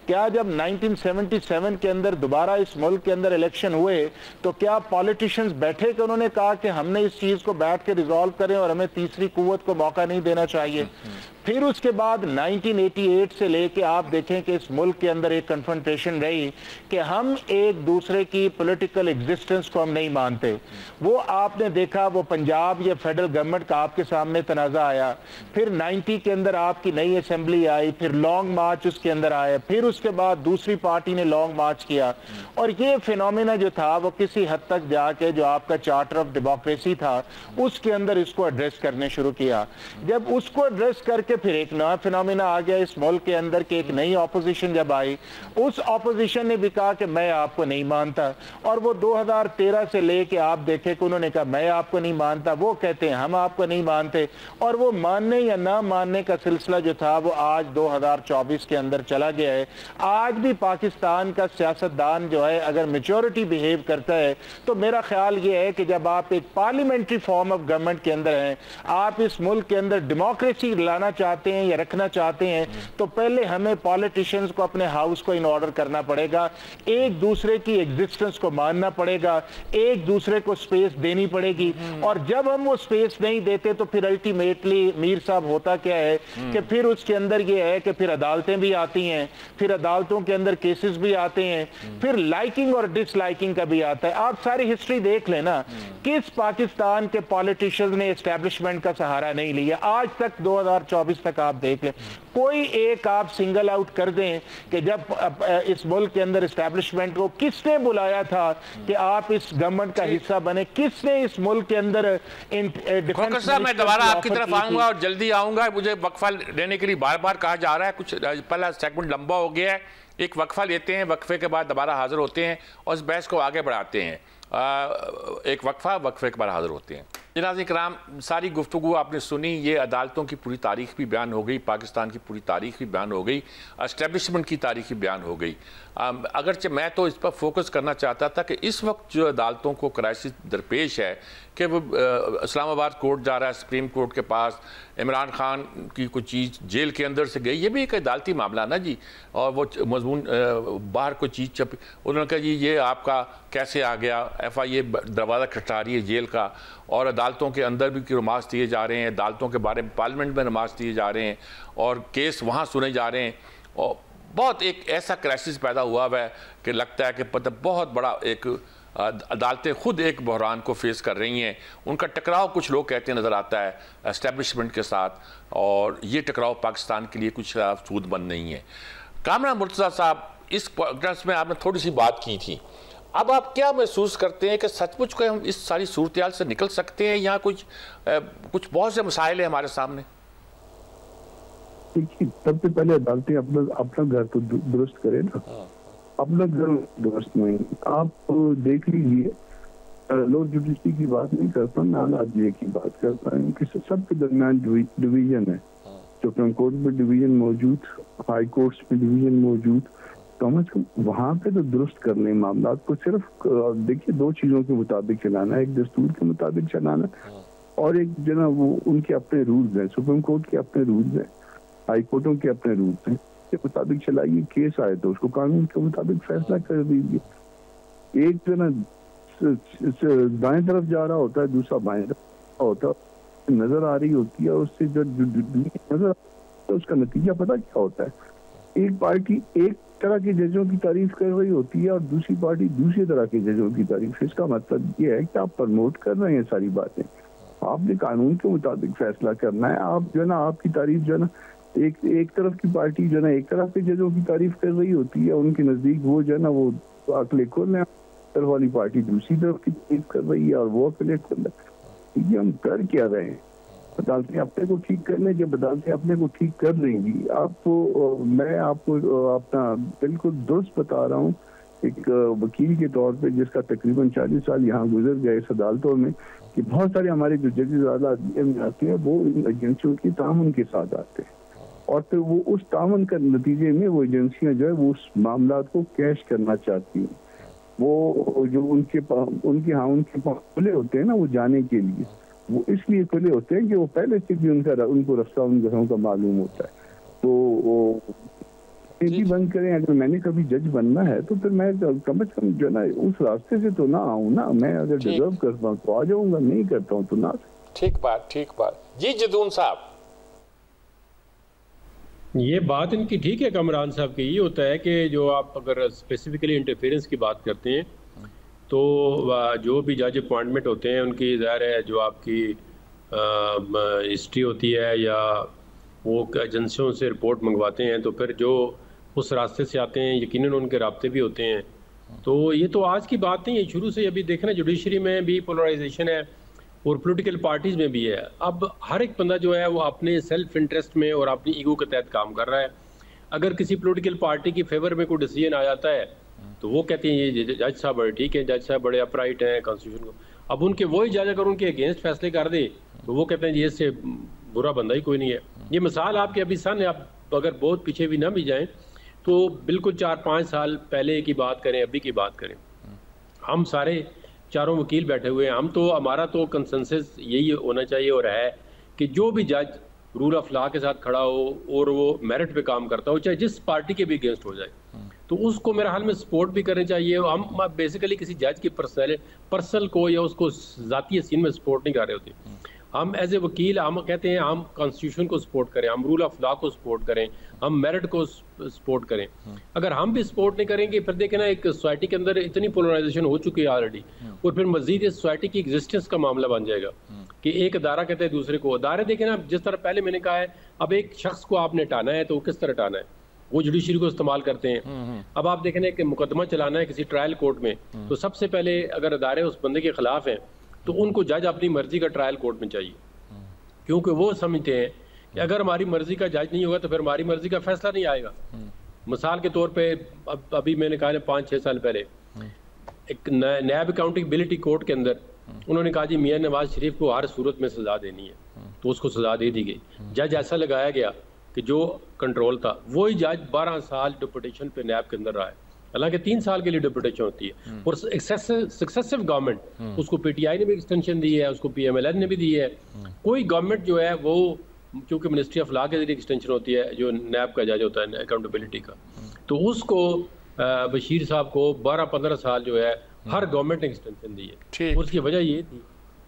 [SPEAKER 5] क्या जब 1977 के अंदर दोबारा इस मुल्क के अंदर इलेक्शन हुए तो क्या पॉलिटिशियंस बैठे कि उन्होंने कहा कि हमने इस चीज़ को बैठ के रिजॉल्व करें और हमें तीसरी कुव्वत को मौका नहीं देना चाहिए? फिर उसके बाद 1988 से लेके आप देखें कि इस मुल्क के अंदर एक कन्फ्रंटेशन रही कि हम एक दूसरे की पॉलिटिकल एग्जिस्टेंस को हम नहीं मानते। वो आपने देखा वो पंजाब या फेडरल गवर्नमेंट का आपके सामने तनाज़ा आया। फिर 90 के अंदर आपकी नई असेंबली आई, फिर लॉन्ग मार्च उसके अंदर आया, फिर उसके बाद दूसरी पार्टी ने लॉन्ग मार्च किया और ये फिनोमिना जो था वो किसी हद तक जाके जो आपका चार्टर ऑफ डेमोक्रेसी था उसके अंदर इसको एड्रेस करने शुरू किया। जब उसको एड्रेस करके फिर एक नया फिनोमिना आ गया इस मुल्क के अंदर कि एक नई ऑपोजिशन जब आई, उस ऑपोजिशन ने भी कहा कि मैं आपको नहीं मानता। और वो 2013 से लेके आप देखें कि उन्होंने कहा मैं आपको नहीं मानता, वो कहते हैं हम आपको नहीं मानते। और वो मानने या ना मानने का सिलसिला जो था वो आज 2024 के अंदर चला गया है। आज भी पाकिस्तान का सियासतदान जो है अगर मेजॉरिटी बिहेव करता है तो मेरा ख्याल ये है कि जब आप एक पार्लियामेंट्री फॉर्म ऑफ गवर्नमेंट के अंदर हैं, आप इस मुल्क के अंदर डेमोक्रेसी लाना चाहते हैं या रखना चाहते हैं, तो पहले हमें पॉलिटिशियंस को अपने हाउस को इन ऑर्डर करना पड़ेगा, एक दूसरे की एग्जिस्टेंस को मानना पड़ेगा, एक दूसरे को स्पेस देनी पड़ेगी। और जब हम वो स्पेस नहीं देते तो फिर अल्टीमेटली मीर साहब होता क्या है कि फिर उसके अंदर ये है कि फिर अदालतें भी आती हैं, फिर अदालतों के अंदर केसेस भी आते हैं, फिर लाइकिंग और डिसलाइकिंग का भी आता है। आप सारी हिस्ट्री देख लेना, किस पाकिस्तान के पॉलिटिशियंस ने एस्टेब्लिशमेंट का सहारा नहीं लिया आज तक, 2024 तक आप देख लें। कोई एक आप सिंगल आउट कर दें कि जब इस मुल्क के अंदर एस्टेब्लिशमेंट को किसने बुलाया था कि आप इस गवर्नमेंट का हिस्सा बने, किसने इस मुल्क के अंदर
[SPEAKER 1] मैं दोबारा आपकी तरफ आऊंगा और जल्दी आऊंगा। मुझे वक्फा लेने के लिए बार बार कहा जा रहा है, कुछ पहला सेगमेंट लंबा हो गया है, एक वक्फा लेते हैं, वक्फे के बाद दोबारा हाजिर होते हैं और इस बहस को आगे बढ़ाते हैं। एक वक्फे के बाद हाजिर होते हैं। जनाज़ इकराम, सारी गुफ्तगू आपने सुनी, ये अदालतों की पूरी तारीख भी बयान हो गई, पाकिस्तान की पूरी तारीख भी बयान हो गई, एस्टेब्लिशमेंट की तारीख भी बयान हो गई। अगरचे मैं तो इस पर फोकस करना चाहता था कि इस वक्त जो अदालतों को क्राइसिस दरपेश है कि वो इस्लामाबाद कोर्ट जा रहा है, सुप्रीम कोर्ट के पास, इमरान खान की कोई चीज़ जेल के अंदर से गई, ये भी एक अदालती मामला ना जी। और वो मजमून बाहर कोई चीज़ छप, उन्होंने कहा जी ये आपका कैसे आ गया, FIA दरवाज़ा खटखटा रही है जेल का, और अदालतों के अंदर भी नमाज दिए जा रहे हैं, अदालतों के बारे में पार्लियामेंट में नमाज दिए जा रहे हैं और केस वहाँ सुने जा रहे हैं। और बहुत एक ऐसा क्राइसिस पैदा हुआ है कि लगता है कि पता बहुत बड़ा एक अदालतें खुद एक बहरान को फेस कर रही हैं। उनका टकराव कुछ लोग कहते नज़र आता है एस्टेब्लिशमेंट के साथ, और ये टकराव पाकिस्तान के लिए कुछ सूदमंद नहीं है। कामरान मुर्तज़ा साहब, इस पॉडकास्ट में आपने थोड़ी सी बात की थी, अब आप क्या महसूस करते हैं कि सचमुच को हम इस सारी सूरत से निकल सकते हैं? यहाँ कुछ बहुत से मसाइल हैं हमारे सामने।
[SPEAKER 2] देखिए, सबसे पहले अदालतें अपना घर तो दुरुस्त करें ना, अपना घर दुरुस्त नहीं। आप देख लीजिए, लोग जुडिशरी की बात नहीं करता, नाना आदमी की बात करता है, इनके सबके दरमियान डिवीजन है। सुप्रीम कोर्ट में डिवीजन मौजूद, हाई कोर्ट्स में डिवीजन मौजूद, कम से कम वहाँ पे तो दुरुस्त कर लें मामला को। सिर्फ देखिए 2 चीजों के मुताबिक चलाना, एक दस्तूर के मुताबिक चलाना और एक जो ना वो उनके अपने रूल्स हैं, सुप्रीम कोर्ट के अपने रूल्स हैं, हाई कोर्टों के अपने रूल्स हैं, के मुताबिक चलाइए। केस आए तो उसको कानून के मुताबिक फैसला कर दीजिए। एक जो ना दाएं तरफ जा रहा होता है, दूसरा बाएं तरफ होता है, नजर आ रही होती है, उससे जो नजर तो उसका नतीजा पता क्या होता है? एक पार्टी एक तरह के जजों की तारीफ कर रही होती है और दूसरी पार्टी दूसरी तरह के जजों की तारीफ। इसका मतलब ये है कि आप प्रमोट कर रहे हैं सारी बातें। आपने कानून के मुताबिक फैसला करना है। आप जो है ना, आपकी तारीफ जो है ना, एक तरफ की पार्टी जो है ना एक तरफ के जजों की तारीफ कर रही होती है, उनके नजदीक वो जो है ना वो अकले खोल रहे हैं, तरफ वाली पार्टी दूसरी तरफ की तारीफ कर रही है और वो अकले खोल रहे हैं। ये हम कर क्या रहे हैं? अदालतें अपने को ठीक करने, जब अदालतें अपने को ठीक कर देंगी, आपको मैं आपको अपना बिल्कुल दुरुस्त बता रहा हूँ, एक वकील के तौर पे जिसका तकरीबन 40 साल यहाँ गुजर गए इस अदालतों में, कि बहुत सारे हमारे जो जजेस अदालत आते हैं वो इन एजेंसियों की ताउन के साथ आते हैं और फिर वो उस ताउन के नतीजे में वो एजेंसियां जो है वो उस मामला को कैश करना चाहती हैं। वो जो उनके खुले होते हैं ना वो जाने के लिए, वो इसलिए खुले होते हैं कि वो पहले से भी उनको रास्ता उन घरों का मालूम होता है। तो भी बंद करें। अगर मैंने कभी जज बनना है तो फिर मैं कम से कम जो ना उस रास्ते से तो ना आऊँ ना। मैं अगर डिजर्व करता हूँ तो आ जाऊंगा, नहीं करता हूँ तो ना।
[SPEAKER 1] ठीक बात जी। जदून साहब,
[SPEAKER 3] ये बात इनकी ठीक है कमरान साहब की। ये होता है कि जो आप अगर स्पेसिफिकली इंटरफेरेंस की बात करते हैं तो जो भी जज अपॉइंटमेंट होते हैं उनकी ज़ाहिर है जो आपकी हिस्ट्री होती है या वो एजेंसियों से रिपोर्ट मंगवाते हैं तो फिर जो उस रास्ते से आते हैं यकीनन उनके राब्ते भी होते हैं। तो ये तो आज की बात नहीं है, शुरू से अभी देखना जुडिशरी में भी पोलराइजेशन है और पॉलिटिकल पार्टीज़ में भी है। अब हर एक बंदा जो है वो अपने सेल्फ इंटरेस्ट में और अपनी ईगो के तहत काम कर रहा है। अगर किसी पॉलिटिकल पार्टी की फेवर में कोई डिसीजन आ जाता है तो वो कहते हैं ये जज साहब बड़े ठीक है, जज साहब बड़े अपराइट हैं कॉन्स्टिट्यूशन को। अब उनके वही जज अगर उनके अगेंस्ट फैसले कर दे तो वो कहते हैं जी इससे बुरा बंदा ही कोई नहीं है। ये मिसाल आपके अभी सामने, आप अगर बहुत पीछे भी ना भी जाएं तो बिल्कुल 4-5 साल पहले की बात करें, अभी की बात करें, हम सारे चारों वकील बैठे हुए हैं। हम तो हमारा तो कंसेंसस यही होना चाहिए और है कि जो भी जज रूल ऑफ लॉ के साथ खड़ा हो और वो मेरिट पे काम करता हो, चाहे जिस पार्टी के भी अगेंस्ट हो जाए, तो उसको मेरे हाल में सपोर्ट भी करनी चाहिए। हम बेसिकली किसी जज की पर्सनल को या उसको ज़ाती हसीन में सपोर्ट नहीं कर रहे होते। हम एज ए वकील हम कहते हैं हम कॉन्स्टिट्यूशन को सपोर्ट करें, हम रूल ऑफ लॉ को सपोर्ट करें, हम मेरिट को सपोर्ट करें। अगर हम भी सपोर्ट नहीं करेंगे फिर देखें ना, एक सोसाइटी के अंदर इतनी पोलराइजेशन हो चुकी है ऑलरेडी, और फिर मजीद इस सोसाइटी की एग्जिस्टेंस का मामला बन जाएगा कि एक अदारा कहते हैं दूसरे को। अदारे देखें ना, जिस तरह पहले मैंने कहा है, अब एक शख्स को आपने हटाना है तो किस तरह हटाना है, वो जुडिशरी को इस्तेमाल करते हैं। अब आप देखें ना कि मुकदमा चलाना है किसी ट्रायल कोर्ट में, तो सबसे पहले अगर अदारे उस बंदे के खिलाफ हैं तो उनको जज अपनी मर्जी का ट्रायल कोर्ट में चाहिए, क्योंकि वो समझते हैं कि अगर हमारी मर्जी का जज नहीं होगा तो फिर हमारी मर्जी का फैसला नहीं आएगा। मिसाल के तौर पे अभी मैंने कहा 5-6 साल पहले एक नैब अकाउंटेबिलिटी कोर्ट के अंदर उन्होंने कहा जी मियां नवाज शरीफ को हर सूरत में सजा देनी है, तो उसको सजा दे दी गई। जज ऐसा लगाया गया कि जो कंट्रोल था वही जज 12 साल डिप्यूटेशन पे नैब के अंदर रहा है, हालांकि 3 साल के लिए डिप्यूटेशन होती है। और सक्सेसिव गवर्नमेंट, उसको पीटीआई ने भी एक्सटेंशन दी है, उसको पीएमएलएन ने भी दी है। कोई गवर्नमेंट जो है वो क्योंकि मिनिस्ट्री ऑफ लॉ के जरिए एक्सटेंशन होती है जो नैब का जज होता है अकाउंटेबिलिटी का, तो उसको बशीर साहब को 12-15 साल जो है हर गवर्नमेंट ने एक्सटेंशन दी है। उसकी वजह ये थी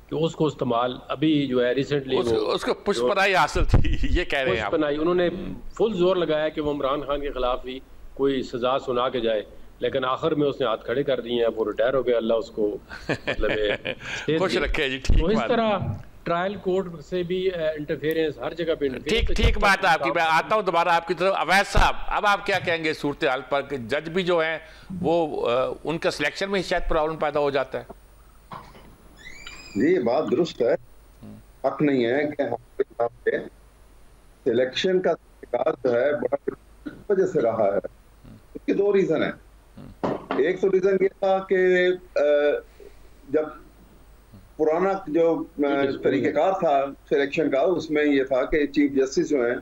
[SPEAKER 3] कि उसको इस्तेमाल अभी जो है रिसेंटली
[SPEAKER 1] उसको पुष्पनाई हासिल थी, ये कह रहे हैं आप।
[SPEAKER 3] पुष्पनाई उन्होंने फुल जोर लगाया कि वो इमरान खान के खिलाफ ही कोई सजा सुना के जाए, लेकिन आखिर में उसने हाथ खड़े कर दिए हैं, वो रिटायर हो गया, अल्लाह उसको मतलब
[SPEAKER 1] खुश रखे जी। ठीक
[SPEAKER 3] तो इस तरह ट्रायल कोर्ट से भी इंटरफेरेंस हर जगह पे
[SPEAKER 1] ठीक बात है आपकी। मैं आता हूं दोबारा आपकी तरफ। अवैध साहब, अब आप क्या कहेंगे सूरत हाल पर कि जज भी जो है वो उनका सिलेक्शन में शायद प्रॉब्लम पैदा हो जाता है?
[SPEAKER 4] जी बात दुरुस्त है, हक नहीं है कि हमारे सिलेक्शन का तरीका जो है बड़ा वजह से रहा है। उसके 2 रीजन है। एक तो रीजन ये था कि जब पुराना जो तरीकेकार था सिलेक्शन का, उसमें ये था कि चीफ जस्टिस जो है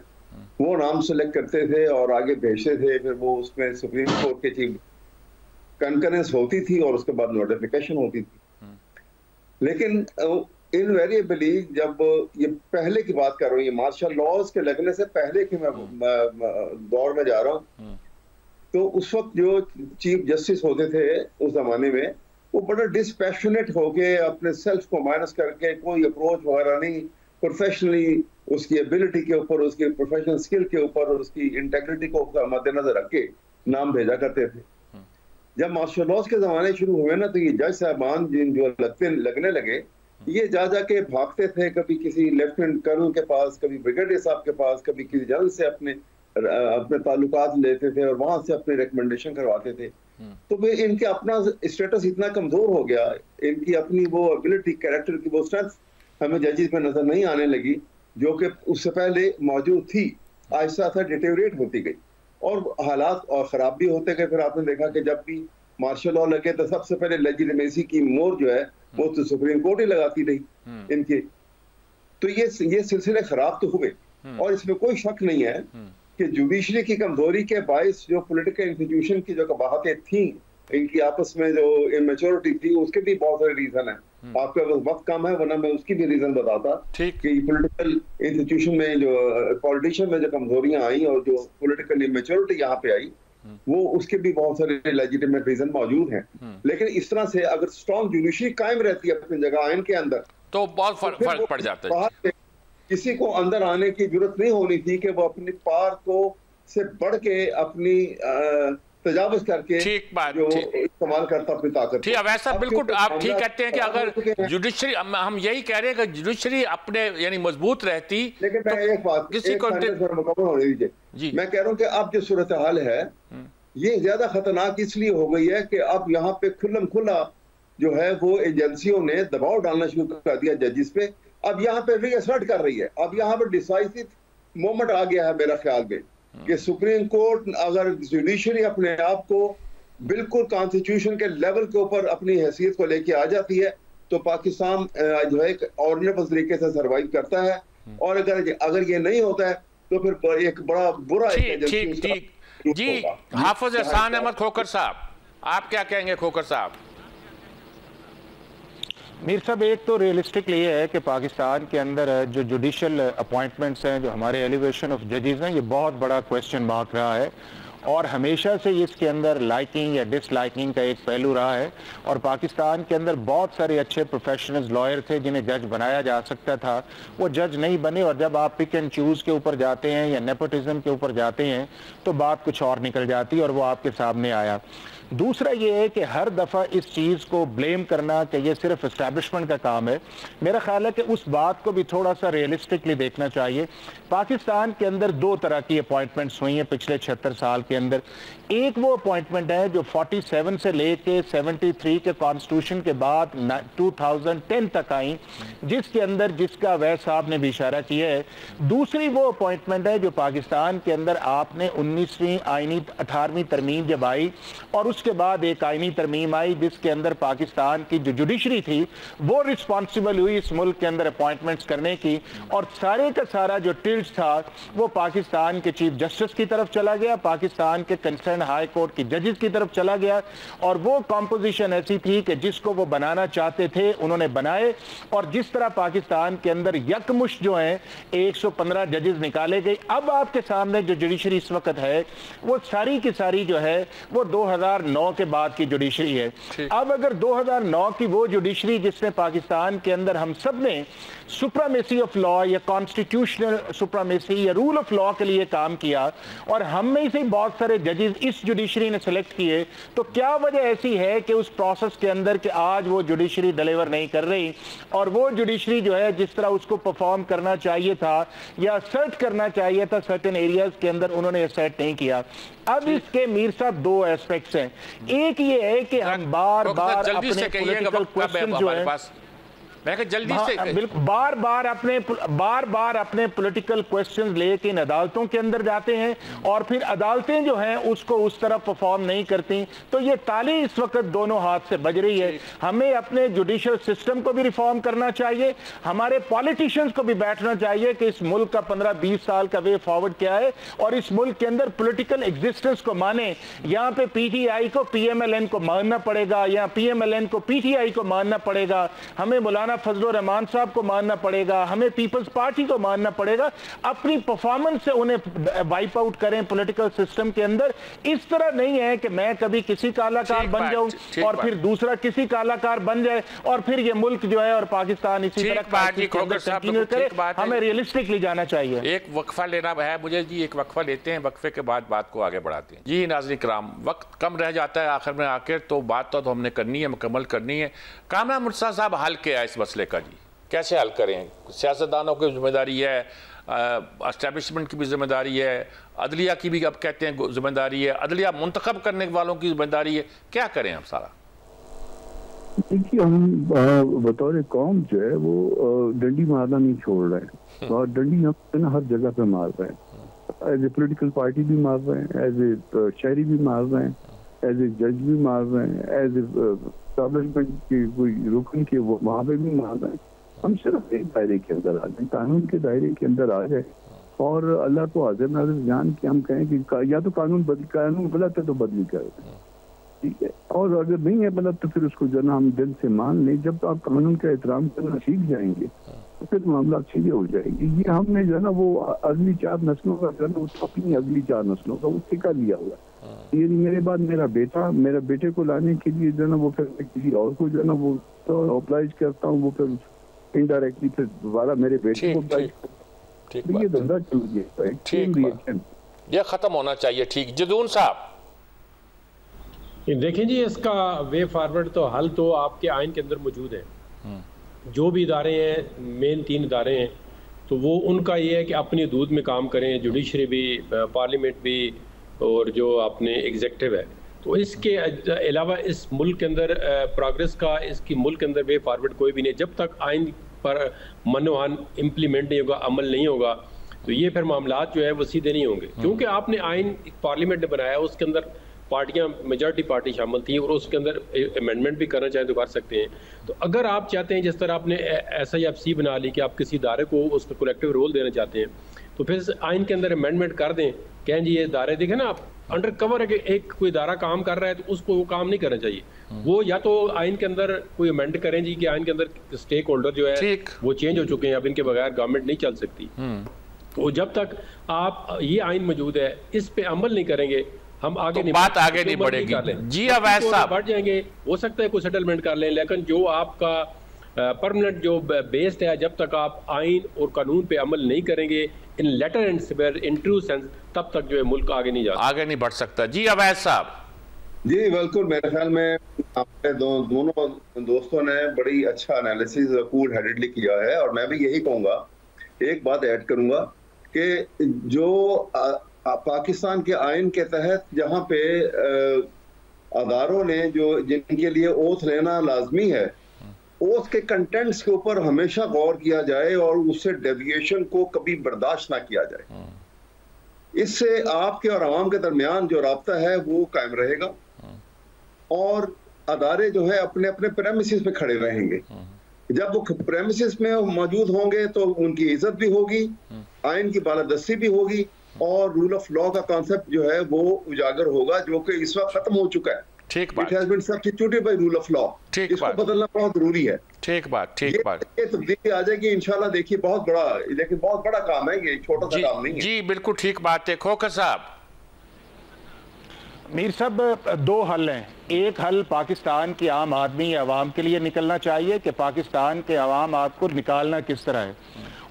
[SPEAKER 4] वो नाम सेलेक्ट करते थे और आगे भेजते थे, फिर वो उसमें सुप्रीम कोर्ट के चीफ कंकरेंस होती थी और उसके बाद नोटिफिकेशन होती थी। लेकिन इनवेरिएबली जब ये पहले की बात कर रहा हूँ, ये मार्शल लॉज के लगने से पहले की मैं दौर में जा रहा हूँ, तो उस वक्त जो चीफ जस्टिस होते थे उस जमाने में, वो बड़ा डिस्पैशनेट होके अपने सेल्फ को माइनस करके, कोई अप्रोच वगैरह नहीं, प्रोफेशनली उसकी एबिलिटी के ऊपर, उसकी प्रोफेशनल स्किल के ऊपर और उसकी इंटेग्रिटी को मद्देनजर रख के नाम भेजा करते थे। जब मार्शल लॉज के जमाने शुरू हुए ना, तो ये जज साहबान जिन जो लगने लगे, ये जा जाके भागते थे, कभी किसी लेफ्टिनेंट कर्नल के पास, कभी ब्रिगेडियर साहब के पास, कभी किसी जनरल से अपने ताल्लुकात लेते थे और वहां से अपने रिकमेंडेशन करवाते थे। तो वे इनके अपना स्टेटस इतना कमजोर हो गया, इनकी अपनी वो एबिलिटी, कैरेक्टर की वो स्ट्रेंथ हमें जजेस में नजर नहीं आने लगी, जो कि उससे पहले मौजूद थी। आहिस्ता आहिस्ता डिटेरियोरेट होती गई और हालात और खराब भी होते गए। फिर आपने देखा कि जब भी मार्शल लॉ लगे तो सबसे पहले लेजिटिमेसी की मोहर जो है वो तो सुप्रीम कोर्ट ही लगाती रही इनके। तो ये सिलसिले खराब तो हुए और इसमें कोई शक नहीं है कि जुडिशरी की कमजोरी के बायस जो पॉलिटिकल इंस्टीट्यूशन की जो कबाहतें थी, इनकी आपस में जो इमेच्योरिटी थी, उसके भी बहुत सारे रीजन है। आपके पास वक्त कम है, वरना मैं उसकी भी रीजन बताता कि पॉलिटिकल इंस्टीट्यूशन में जो पॉलिटिशियन में जो कमजोरियां आई और जो पॉलिटिकल इमेच्योरिटी यहाँ पे आई, वो उसके भी बहुत सारे लेजिटिमेट रीजन मौजूद हैं। लेकिन इस तरह से अगर स्ट्रॉन्ग जुडिशरी कायम रहती है अपनी जगह आइन के अंदर,
[SPEAKER 1] तो बहुत फर्क पड़ जाता है।
[SPEAKER 4] किसी को अंदर आने की जरूरत नहीं होनी थी कि वो अपनी पार को से बढ़ के अपनी तजावुज करके
[SPEAKER 1] ठीक बात,
[SPEAKER 4] जो इस्तेमाल करता अपनी ताकत।
[SPEAKER 1] ठीक, अब ऐसा बिल्कुल आप ठीक कहते हैं कि अगर जुडिशरी, हम यही कह रहे हैं कि जुडिशरी अपने यानी मजबूत रहती।
[SPEAKER 4] लेकिन मैं एक बात किसी को मुकम्मल होने दीजिए। मैं कह रहा हूँ कि अब जो सूरत हाल है ये ज्यादा खतरनाक इसलिए हो गई है कि अब यहाँ पे खुल्लम खुला जो है वो एजेंसियों ने दबाव डालना शुरू कर दिया जजिस पे। अब यहाँ पे रीअसर्ट कर रही है। अब यहाँ पर डिसाइसिव मोमेंट आ गया है मेरा ख्याल में कि सुप्रीम कोर्ट, अगर जुडिशरी अपने आप को बिल्कुल कॉन्स्टिट्यूशन के लेवल के ऊपर अपनी हैसियत को लेके आ जाती है, तो पाकिस्तान जो है एक ऑर्डिनेबल तरीके से सर्वाइव करता है। और अगर ये नहीं होता है तो फिर एक बड़ा बुरा
[SPEAKER 1] ठीक जी। हाफिज एहसान अहमद खोखर साहब, आप क्या कहेंगे? खोखर साहब।
[SPEAKER 5] मीर साहब, एक तो रियलिस्टिकली ये है कि पाकिस्तान के अंदर जो जुडिशल अपॉइंटमेंट्स हैं, जो हमारे एलिवेशन ऑफ जजेस हैं, ये बहुत बड़ा क्वेश्चन मार्क रहा है और हमेशा से इसके अंदर लाइकिंग या डिसलाइकिंग का एक पहलू रहा है। और पाकिस्तान के अंदर बहुत सारे अच्छे प्रोफेशनल्स लॉयर थे जिन्हें जज बनाया जा सकता था, वो जज नहीं बने। और जब आप पिक एंड चूज़ के ऊपर जाते हैं या नेपोटिज्म के ऊपर जाते हैं तो बात कुछ और निकल जाती है और वो आपके सामने आया। दूसरा ये है कि हर दफ़ा इस चीज़ को ब्लेम करना कि ये सिर्फ इस्टेब्लिशमेंट का काम है, मेरा ख्याल है कि उस बात को भी थोड़ा सा रियलिस्टिकली देखना चाहिए। पाकिस्तान के अंदर दो तरह की अपॉइंटमेंट्स हुई हैं पिछले 76 साल के अंदर। एक वो अपॉइंटमेंट है जो 47 से लेके 73 के कॉन्स्टिट्यूशन के बाद 2010 तक आई, जिसके अंदर जिसका अवैध साहब ने भी इशारा किया है। दूसरी वो अपॉइंटमेंट है जो पाकिस्तान के अंदर आपने 19वीं आईनी 18वीं तरमीम जब आई और उसके बाद एक आईनी तरमीम आई जिसके अंदर पाकिस्तान की जो जुडिशरी थी वो रिस्पॉन्सिबल हुई इस मुल्क के अंदर अपॉइंटमेंट्स करने की, और सारे का सारा जो टिल्ट था वो पाकिस्तान के चीफ जस्टिस की तरफ चला गया, पाकिस्तान के कंसर्न हाई कोर्ट की जजेस की तरफ चला गया। और वो कॉम्पोजिशन ऐसी थी कि जिसको वो बनाना चाहते थे उन्होंने बनाए। और जिस तरह पाकिस्तान के अंदर यकमुश्त जो है 115 जजेस निकाले गए, अब आपके सामने जो जुडिशरी इस वक्त है वो सारी की सारी जो है वो 2009 के बाद की जुडिशरी है। अब अगर 2009 की वो जुडिशरी जिसने पाकिस्तान के अंदर हम सब ने सुप्रीमेसी ऑफ लॉ या कॉन्स्टिट्यूशनल सुप्रीमेसी या रूल ऑफ लॉ के लिए काम किया और हम में से बहुत सारे जजेस इस जुडिशरी ने सेलेक्ट किए, तो क्या वजह ऐसी है कि उस प्रोसेस के अंदर कि आज वो जुडिशरी डिलीवर नहीं कर रही और वो जुडिशरी जो है जिस तरह उसको परफॉर्म करना चाहिए था या सर्ट करना चाहिए था सर्टेन एरियाज के अंदर, उन्होंने सर्ट नहीं किया। अब इसके मीर साहब दो एस्पेक्ट्स हैं। एक ये है कि हम बार बार अपने पॉलिटिकल क्वेश्चन जो है
[SPEAKER 1] मैं जल्दी से
[SPEAKER 5] बिल्कुल बार बार अपने पॉलिटिकल क्वेश्चंस लेके इन अदालतों के अंदर जाते हैं और फिर अदालतें जो हैं उसको उस तरह परफॉर्म नहीं करती। तो ये ताली इस वक्त दोनों हाथ से बज रही है। हमें अपने जुडिशियल सिस्टम को भी रिफॉर्म करना चाहिए, हमारे पॉलिटिशियंस को भी बैठना चाहिए कि इस मुल्क का 15-20 साल का वे फॉरवर्ड क्या है और इस मुल्क के अंदर पॉलिटिकल एग्जिस्टेंस को माने। यहाँ पे पीटीआई को पीएमएलएन को मानना पड़ेगा या पीएमएलएन को पीटीआई को मानना पड़ेगा, हमें मौलाना फजलुर रहमान साहब को मानना पड़ेगा, हमें पीपल्स पार्टी को मानना पड़ेगा। अपनी परफॉर्मेंस से उन्हें वाइप आउट करें पॉलिटिकल सिस्टम के अंदर। इस तरह नहीं है कि मैं कभी किसी कलाकार बन जाऊं और फिर दूसरा किसी कलाकार बन जाए और फिर ये मुल्क जो है और पाकिस्तान इसी तरह कंटिन्यू करे। हमें रियलिस्टिकली जाना चाहिए।
[SPEAKER 1] एक वक्फा लेना है मुझे जी, एक वक्फा लेते हैं, वक्फे के बाद बात को आगे बढ़ाते हैं। जी नाज़रीन किराम, वक्त कम रह जाता है आखिर में आकर, तो बात तो हमने करनी है, मुकम्मल करनी है। कामरान मुर्तज़ा साहब हल क्या है इस मसले का जी, कैसे हल करें? सियासतदानों की जिम्मेदारी है, एस्टेब्लिशमेंट की भी जिम्मेदारी है, अदलिया की भी अब कहते हैं जिम्मेदारी है, अदलिया मुंतखब करने वालों की जिम्मेदारी है, क्या करें हम सारा?
[SPEAKER 2] देखिए, हम बतौर कौम जो है वो डंडी मारना नहीं छोड़ रहे हैं और डंडी हम हर जगह पे मार रहे हैं। एज ए पोलिटिकल पार्टी भी मार रहे हैं, एज ए शहरी भी मार रहे हैं, एज ए जज भी मार रहे हैं, एज ए एस्टेब्लिशमेंट की कोई रुकन के वो वहाँ पे भी मार रहे हैं। हम सिर्फ एक दायरे के अंदर आ जाए, कानून के दायरे के अंदर आ जाए और अल्लाह को हाजिर नाज़िर जान के हम कहें कि या तो कानून गलत है तो बदली करें, ठीक है, और अगर नहीं है गलत तो फिर उसको जो है हम दिल से मान लें। जब आप कानून का एहतराम करना सीख जाएंगे तो फिर मामला सीधे हो जाएंगे। ये हमने जो है ना वो अगली 4 नस्लों का जो है ना उसको अपनी अगली 4 नस्लों का वो सिखा लिया हुआ। ये मेरे बाद मेरा बेटे को लाने के लिए जो है ना वो फिर किसी और को जो है ना वो अप्लाइज करता हूँ, वो फिर इनडायरेक्टली फिर दोबारा मेरे बेटे को अप्लाई करता हूँ। ये धंधा चल गया,
[SPEAKER 1] ये खत्म होना चाहिए। ठीक, जदून साहब
[SPEAKER 3] देखें जी, इसका वे फॉरवर्ड तो हल तो आपके आइन के अंदर मौजूद है। जो भी इदारे हैं, मेन 3 इदारे हैं, तो वो उनका ये है कि अपनी हदूद में काम करें, जुडिशरी भी, पार्लियामेंट भी और जो अपने एग्जेक्टिव है। तो इसके अलावा इस मुल्क के अंदर प्रोग्रेस का, इसकी मुल्क के अंदर वे फॉरवर्ड कोई भी नहीं। जब तक आइन पर मनोहान इम्प्लीमेंट नहीं होगा, अमल नहीं होगा, तो ये फिर मामलात जो है वो सीधे नहीं होंगे। क्योंकि आपने आइन पार्लियामेंट ने बनाया, उसके अंदर पार्टियां, मेजॉरिटी पार्टी शामिल थी और उसके अंदर अमेंडमेंट भी करना चाहें तो कर सकते हैं। तो अगर आप चाहते हैं, जिस तरह आपने SIFC बना ली कि आप किसी इदारे को उसका कलेक्टिव रोल देना चाहते हैं, तो फिर आइन के अंदर अमेंडमेंट कर दें। कहें जी ये इदारे देखें ना, आप अंडर कवर है कि एक कोई इदारा काम कर रहा है तो उसको वो काम नहीं करना चाहिए। वो या तो आइन के अंदर कोई अमेंड करें जी कि आइन के अंदर स्टेक होल्डर जो है वो चेंज हो चुके हैं, अब इनके बगैर गवर्नमेंट नहीं चल सकती। तो जब तक आप ये आइन मौजूद है इस पे अमल नहीं करेंगे, हम आगे
[SPEAKER 1] तो बात आगे नहीं बढ़ेगी जी। अवैध साहब
[SPEAKER 3] बढ़ जाएंगे, हो सकता है कोई सेटलमेंट कर लें, लेकिन जो आपका परमानेंट जो बेस्ड है, जब तक आप आइन और कानून पे अमल नहीं करेंगे in letter and spirit, in true sense, तब तक जो है मुल्क आगे नहीं
[SPEAKER 1] बढ़ सकता। जी अवैध साहब।
[SPEAKER 4] जी बिल्कुल, मेरे ख्याल में आपने दोनों दोस्तों ने बड़ी अच्छा एनालिसिस कूल हेडेडली किया है और मैं भी यही कहूँगा, एक बात ऐड करूँगा कि जो पाकिस्तान के आइन के तहत जहाँ पे अदारों ने जो जिनके लिए ओथ लेना लाजमी है, ओथ के कंटेंट्स के ऊपर हमेशा गौर किया जाए और उससे डेविएशन को कभी बर्दाश्त ना किया जाए। इससे आपके और आवाम के दरमियान जो राब्ता है वो कायम रहेगा और अदारे जो है अपने अपने प्रेमिसेस पे खड़े रहेंगे। जब वो प्रेमिसेस में मौजूद होंगे तो उनकी इज्जत भी होगी, आइन की बालादस्ती भी होगी और रूल ऑफ लॉ का कॉन्सेप्ट जो है वो उजागर होगा, जो कि इस वक्त खत्म हो चुका है।
[SPEAKER 1] ठीक बात।
[SPEAKER 4] It has been substituted by rule of law। इसको बदलना बहुत जरूरी है।
[SPEAKER 1] ठीक बात।
[SPEAKER 4] ये तब्दीली आ जाएगी इंशाल्लाह। देखिए बहुत बड़ा काम है, ये छोटा सा काम नहीं है।
[SPEAKER 1] जी बिल्कुल ठीक बात है। खोखर साहब।
[SPEAKER 5] मीर साहब, 2 हल हैं। एक हल पाकिस्तान की आम आदमी, आवाम के लिए निकलना चाहिए कि पाकिस्तान के आवाम आपको निकालना किस तरह है,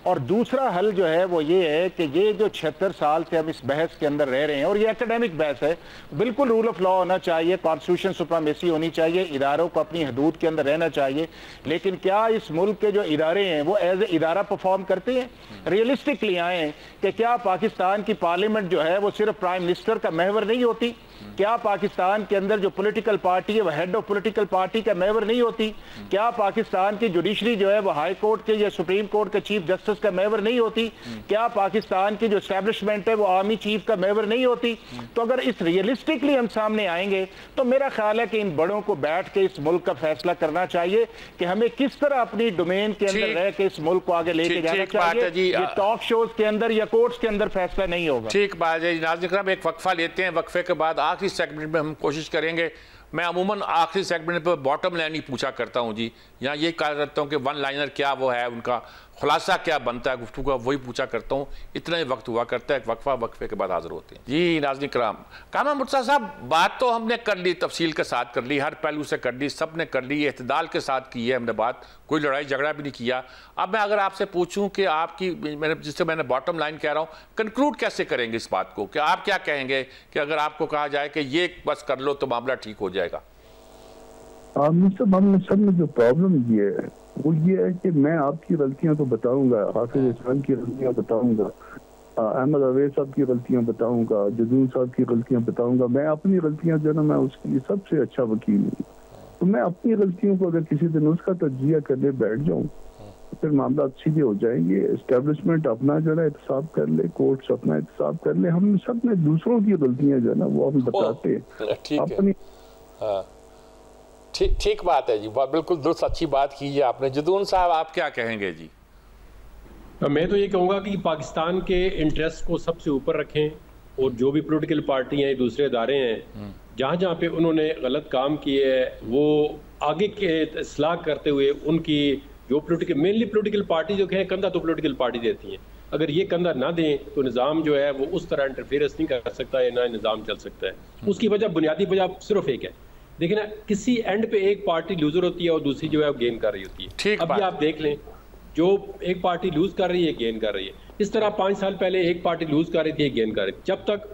[SPEAKER 5] और दूसरा हल जो है वो ये है कि ये जो 76 साल से हम इस बहस के अंदर रह रहे हैं, और ये एकेडमिक बहस है, बिल्कुल रूल ऑफ लॉ होना चाहिए, कॉन्स्टिट्यूशन सुप्रीमेसी होनी चाहिए, इदारों को अपनी हदूद के अंदर रहना चाहिए, लेकिन क्या इस मुल्क के जो इदारे हैं वो एज ए इदारा परफॉर्म करते हैं? रियलिस्टिकली आए कि क्या पाकिस्तान की पार्लियामेंट जो है वो सिर्फ प्राइम मिनिस्टर का महवर नहीं होती? क्या पाकिस्तान के अंदर जो पॉलिटिकल पार्टी है वो हेड ऑफ पॉलिटिकल पार्टी का महवर नहीं होती? क्या पाकिस्तान की जुडिशरी जो है वो हाई कोर्ट के या सुप्रीम कोर्ट के चीफ जस्टिस का महवर नहीं होती? क्या पाकिस्तान की जो एस्टैब्लिशमेंट है वो आर्मी चीफ का महवर नहीं होती? तो अगर इस रियलिस्टिकली हम सामने आएंगे तो मेरा ख्याल है कि इन बड़ों को बैठ के इस मुल्क का फैसला करना चाहिए कि हमें किस तरह अपनी डोमेन के अंदर रह के इस मुल्क को आगे लेके जाना चाहिए। ये टॉक शोज के अंदर या कोर्ट्स के अंदर फैसला नहीं होगा।
[SPEAKER 1] ठीक बात है। नाज़रीन इकराम, एक वक्फा लेते हैं, वक्फे के बाद आखिरी सेगमेंट में हम कोशिश करेंगे। मैं अमूमन आखिरी सेगमेंट पर बॉटम लाइन ही पूछा करता हूं जी, यहाँ ये कहा करता हूं कि वन लाइनर क्या वो है, उनका खुलासा क्या बनता है गुफ्तगू का, वही पूछा करता हूँ। इतना ही वक्त हुआ करता है, वक्फा, वक्फे के बाद हाजिर होते हैं। जी नाज़रीन इकराम, कामा मुर्तज़ा साहब, बात तो हमने कर ली, तफसील के साथ कर ली, हर पहलू से कर ली, सब ने कर ली, एतदाल के साथ की है हमने बात, कोई लड़ाई झगड़ा भी नहीं किया। अब मैं अगर आपसे पूछूं कि आपकी, जिससे मैंने बॉटम लाइन कह रहा हूँ, कंक्लूड कैसे करेंगे इस बात को, कि आप क्या कहेंगे कि अगर आपको कहा जाए कि ये बस कर लो तो मामला ठीक हो जाएगा?
[SPEAKER 2] सब में जो प्रॉब्लम ये है वो ये है कि मैं आपकी गलतियां तो बताऊंगा, हाफिज इस्लाम की गलतियां बताऊंगा, अहमद अवैस साहब की गलतियां बताऊंगा, जदून साहब की गलतियां बताऊंगा। मैं अपनी गलतियां जो ना, मैं उसके लिए सबसे अच्छा वकील हूँ। तो मैं अपनी गलतियों को अगर किसी दिन उसका तज्जिया करने बैठ जाऊं तो फिर मामला सीधे हो जाएंगे। एस्टेब्लिशमेंट अपना जो है एहतसाब कर ले, कोर्ट्स अपना एहतसाब कर ले, हम सब ने दूसरों की गलतियां जो है ना वो हम बताते हैं अपनी।
[SPEAKER 1] ठीक बात है जी, बिल्कुल दुरुस्त, अच्छी बात की है आपने। जदून साहब, आप क्या कहेंगे जी?
[SPEAKER 3] मैं तो ये कहूँगा कि पाकिस्तान के इंटरेस्ट को सबसे ऊपर रखें, और जो भी पॉलिटिकल पार्टी हैं, दूसरे इदारे हैं, जहाँ जहाँ पे उन्होंने गलत काम किए है वो आगे के इस्लाह करते हुए उनकी जो मेनली पॉलिटिकल पार्टी जो है, कंधा तो पॉलिटिकल पार्टी देती हैं, अगर ये कंधा ना दें तो निज़ाम जो है वो उस तरह इंटरफेरेंस नहीं कर सकता है, ना निज़ाम चल सकता है। उसकी वजह, बुनियादी वजह सिर्फ एक है, देखिए ना, किसी एंड पे एक पार्टी लूजर होती है और दूसरी जो है वो गेन कर रही होती है। अभी आप देख लें, जो एक पार्टी लूज कर रही है, गेन कर रही है। इस तरह 5 साल पहले एक पार्टी लूज कर रही थी, गेन कर रही थी। जब तक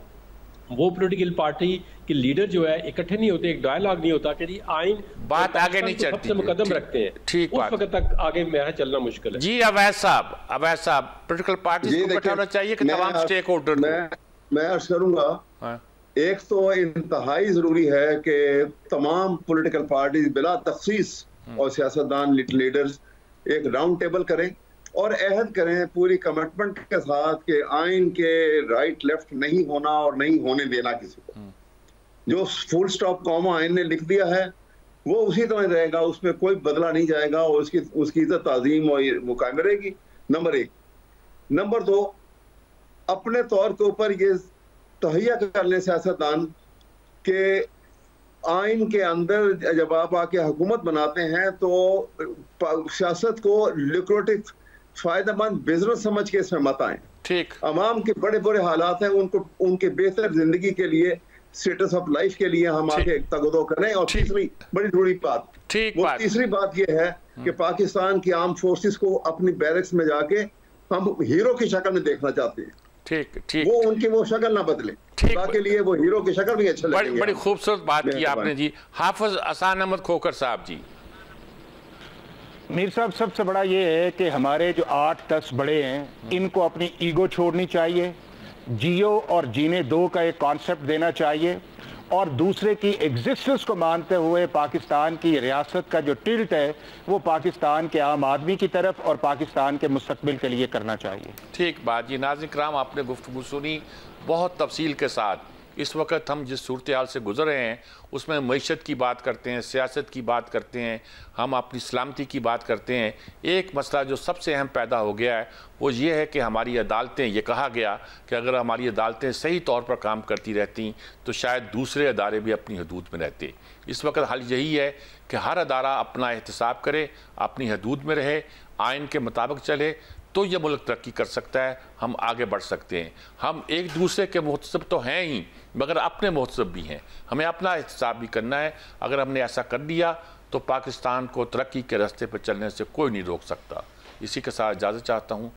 [SPEAKER 3] वो पॉलिटिकल पार्टी के लीडर जो है इकट्ठे नहीं होते, एक डायलॉग नहीं होता कि जी आइन
[SPEAKER 1] बात आगे नहीं चलती,
[SPEAKER 3] सबसे मुकदम रखते हैं,
[SPEAKER 1] ठीक,
[SPEAKER 3] उस वक्त तक आगे मेरा चलना मुश्किल है।
[SPEAKER 1] जी अवैस साहब, पॉलिटिकल पार्टी को इकट्ठा होना चाहिए कि तमाम स्टेक होल्डर?
[SPEAKER 4] मैं अर्ज करूंगा, एक तो इंतहाई जरूरी है कि तमाम पॉलिटिकल पार्टीज बिला तखसीस और सियासतदान लीडर्स एक राउंड टेबल करें और अहद करें पूरी कमिटमेंट के साथ कि आइन के राइट लेफ्ट नहीं होना और नहीं होने देना किसी को। जो फुल स्टॉप कॉमा आइन ने लिख दिया है वो उसी तरह रहेगा, उसमें कोई बदला नहीं जाएगा और उसकी इज्जत ताजीम और वो कायम रहेगी। नंबर 1। नंबर 2, अपने तौर के ऊपर ये तहैया कर लें सियासतदान के आइन के अंदर जब आप आके हुकूमत बनाते हैं तो सियासत को लुक्रेटिव फायदेमंद बिजनेस समझ के इसमें मत आए।
[SPEAKER 1] ठीक,
[SPEAKER 4] अवाम के बड़े बुरे हालात हैं, उनको उनके बेहतर जिंदगी के लिए, स्टेटस ऑफ लाइफ के लिए हम आके तगदो करें। और तीसरी बड़ी जरूरी बात, तीसरी बात यह है कि पाकिस्तान की आर्म फोर्सेस को अपनी बैरक्स में जाके हम हीरो की शक्ल में देखना चाहते हैं।
[SPEAKER 1] ठीक,
[SPEAKER 4] वो उनकी वो शक्ल ना बदले, के लिए वो हीरो की शक्ल भी अच्छा लगेगी।
[SPEAKER 1] बड़ी खूबसूरत बात की आपने जी। हाफिज अहसान अहमद खोखर साहब जी।
[SPEAKER 5] मीर साहब, सबसे बड़ा ये है कि हमारे जो 8-10 बड़े हैं इनको अपनी ईगो छोड़नी चाहिए, जियो और जीने दो का एक कॉन्सेप्ट देना चाहिए, और दूसरे की एग्जिस्टेंस को मानते हुए पाकिस्तान की रियासत का जो टिल्ट है वो पाकिस्तान के आम आदमी की तरफ और पाकिस्तान के मुस्तकबिल के लिए करना चाहिए।
[SPEAKER 1] ठीक बात जी। नाज़रीन किराम, आपने गुफ्तगू सुनी बहुत तफसील के साथ। इस वक्त हम जिस सूरत हाल से गुजर रहे हैं उसमें मईशत की बात करते हैं, सियासत की बात करते हैं, हम अपनी सलामती की बात करते हैं। एक मसला जो सबसे अहम पैदा हो गया है वो ये है कि हमारी अदालतें, ये कहा गया कि अगर हमारी अदालतें सही तौर पर काम करती रहती तो शायद दूसरे अदारे भी अपनी हदूद में रहते। इस वक्त हल यही है कि हर अदारा अपना एहतसाब करे, अपनी हदूद में रहे, आइन के मुताबिक चले, तो ये मुल्क तरक्की कर सकता है, हम आगे बढ़ सकते हैं। हम एक दूसरे के मुहतसब तो हैं ही, मगर अपने मुहतसब भी हैं, हमें अपना एहतसाब भी करना है। अगर हमने ऐसा कर दिया तो पाकिस्तान को तरक्की के रास्ते पर चलने से कोई नहीं रोक सकता। इसी के साथ इजाज़त चाहता हूँ।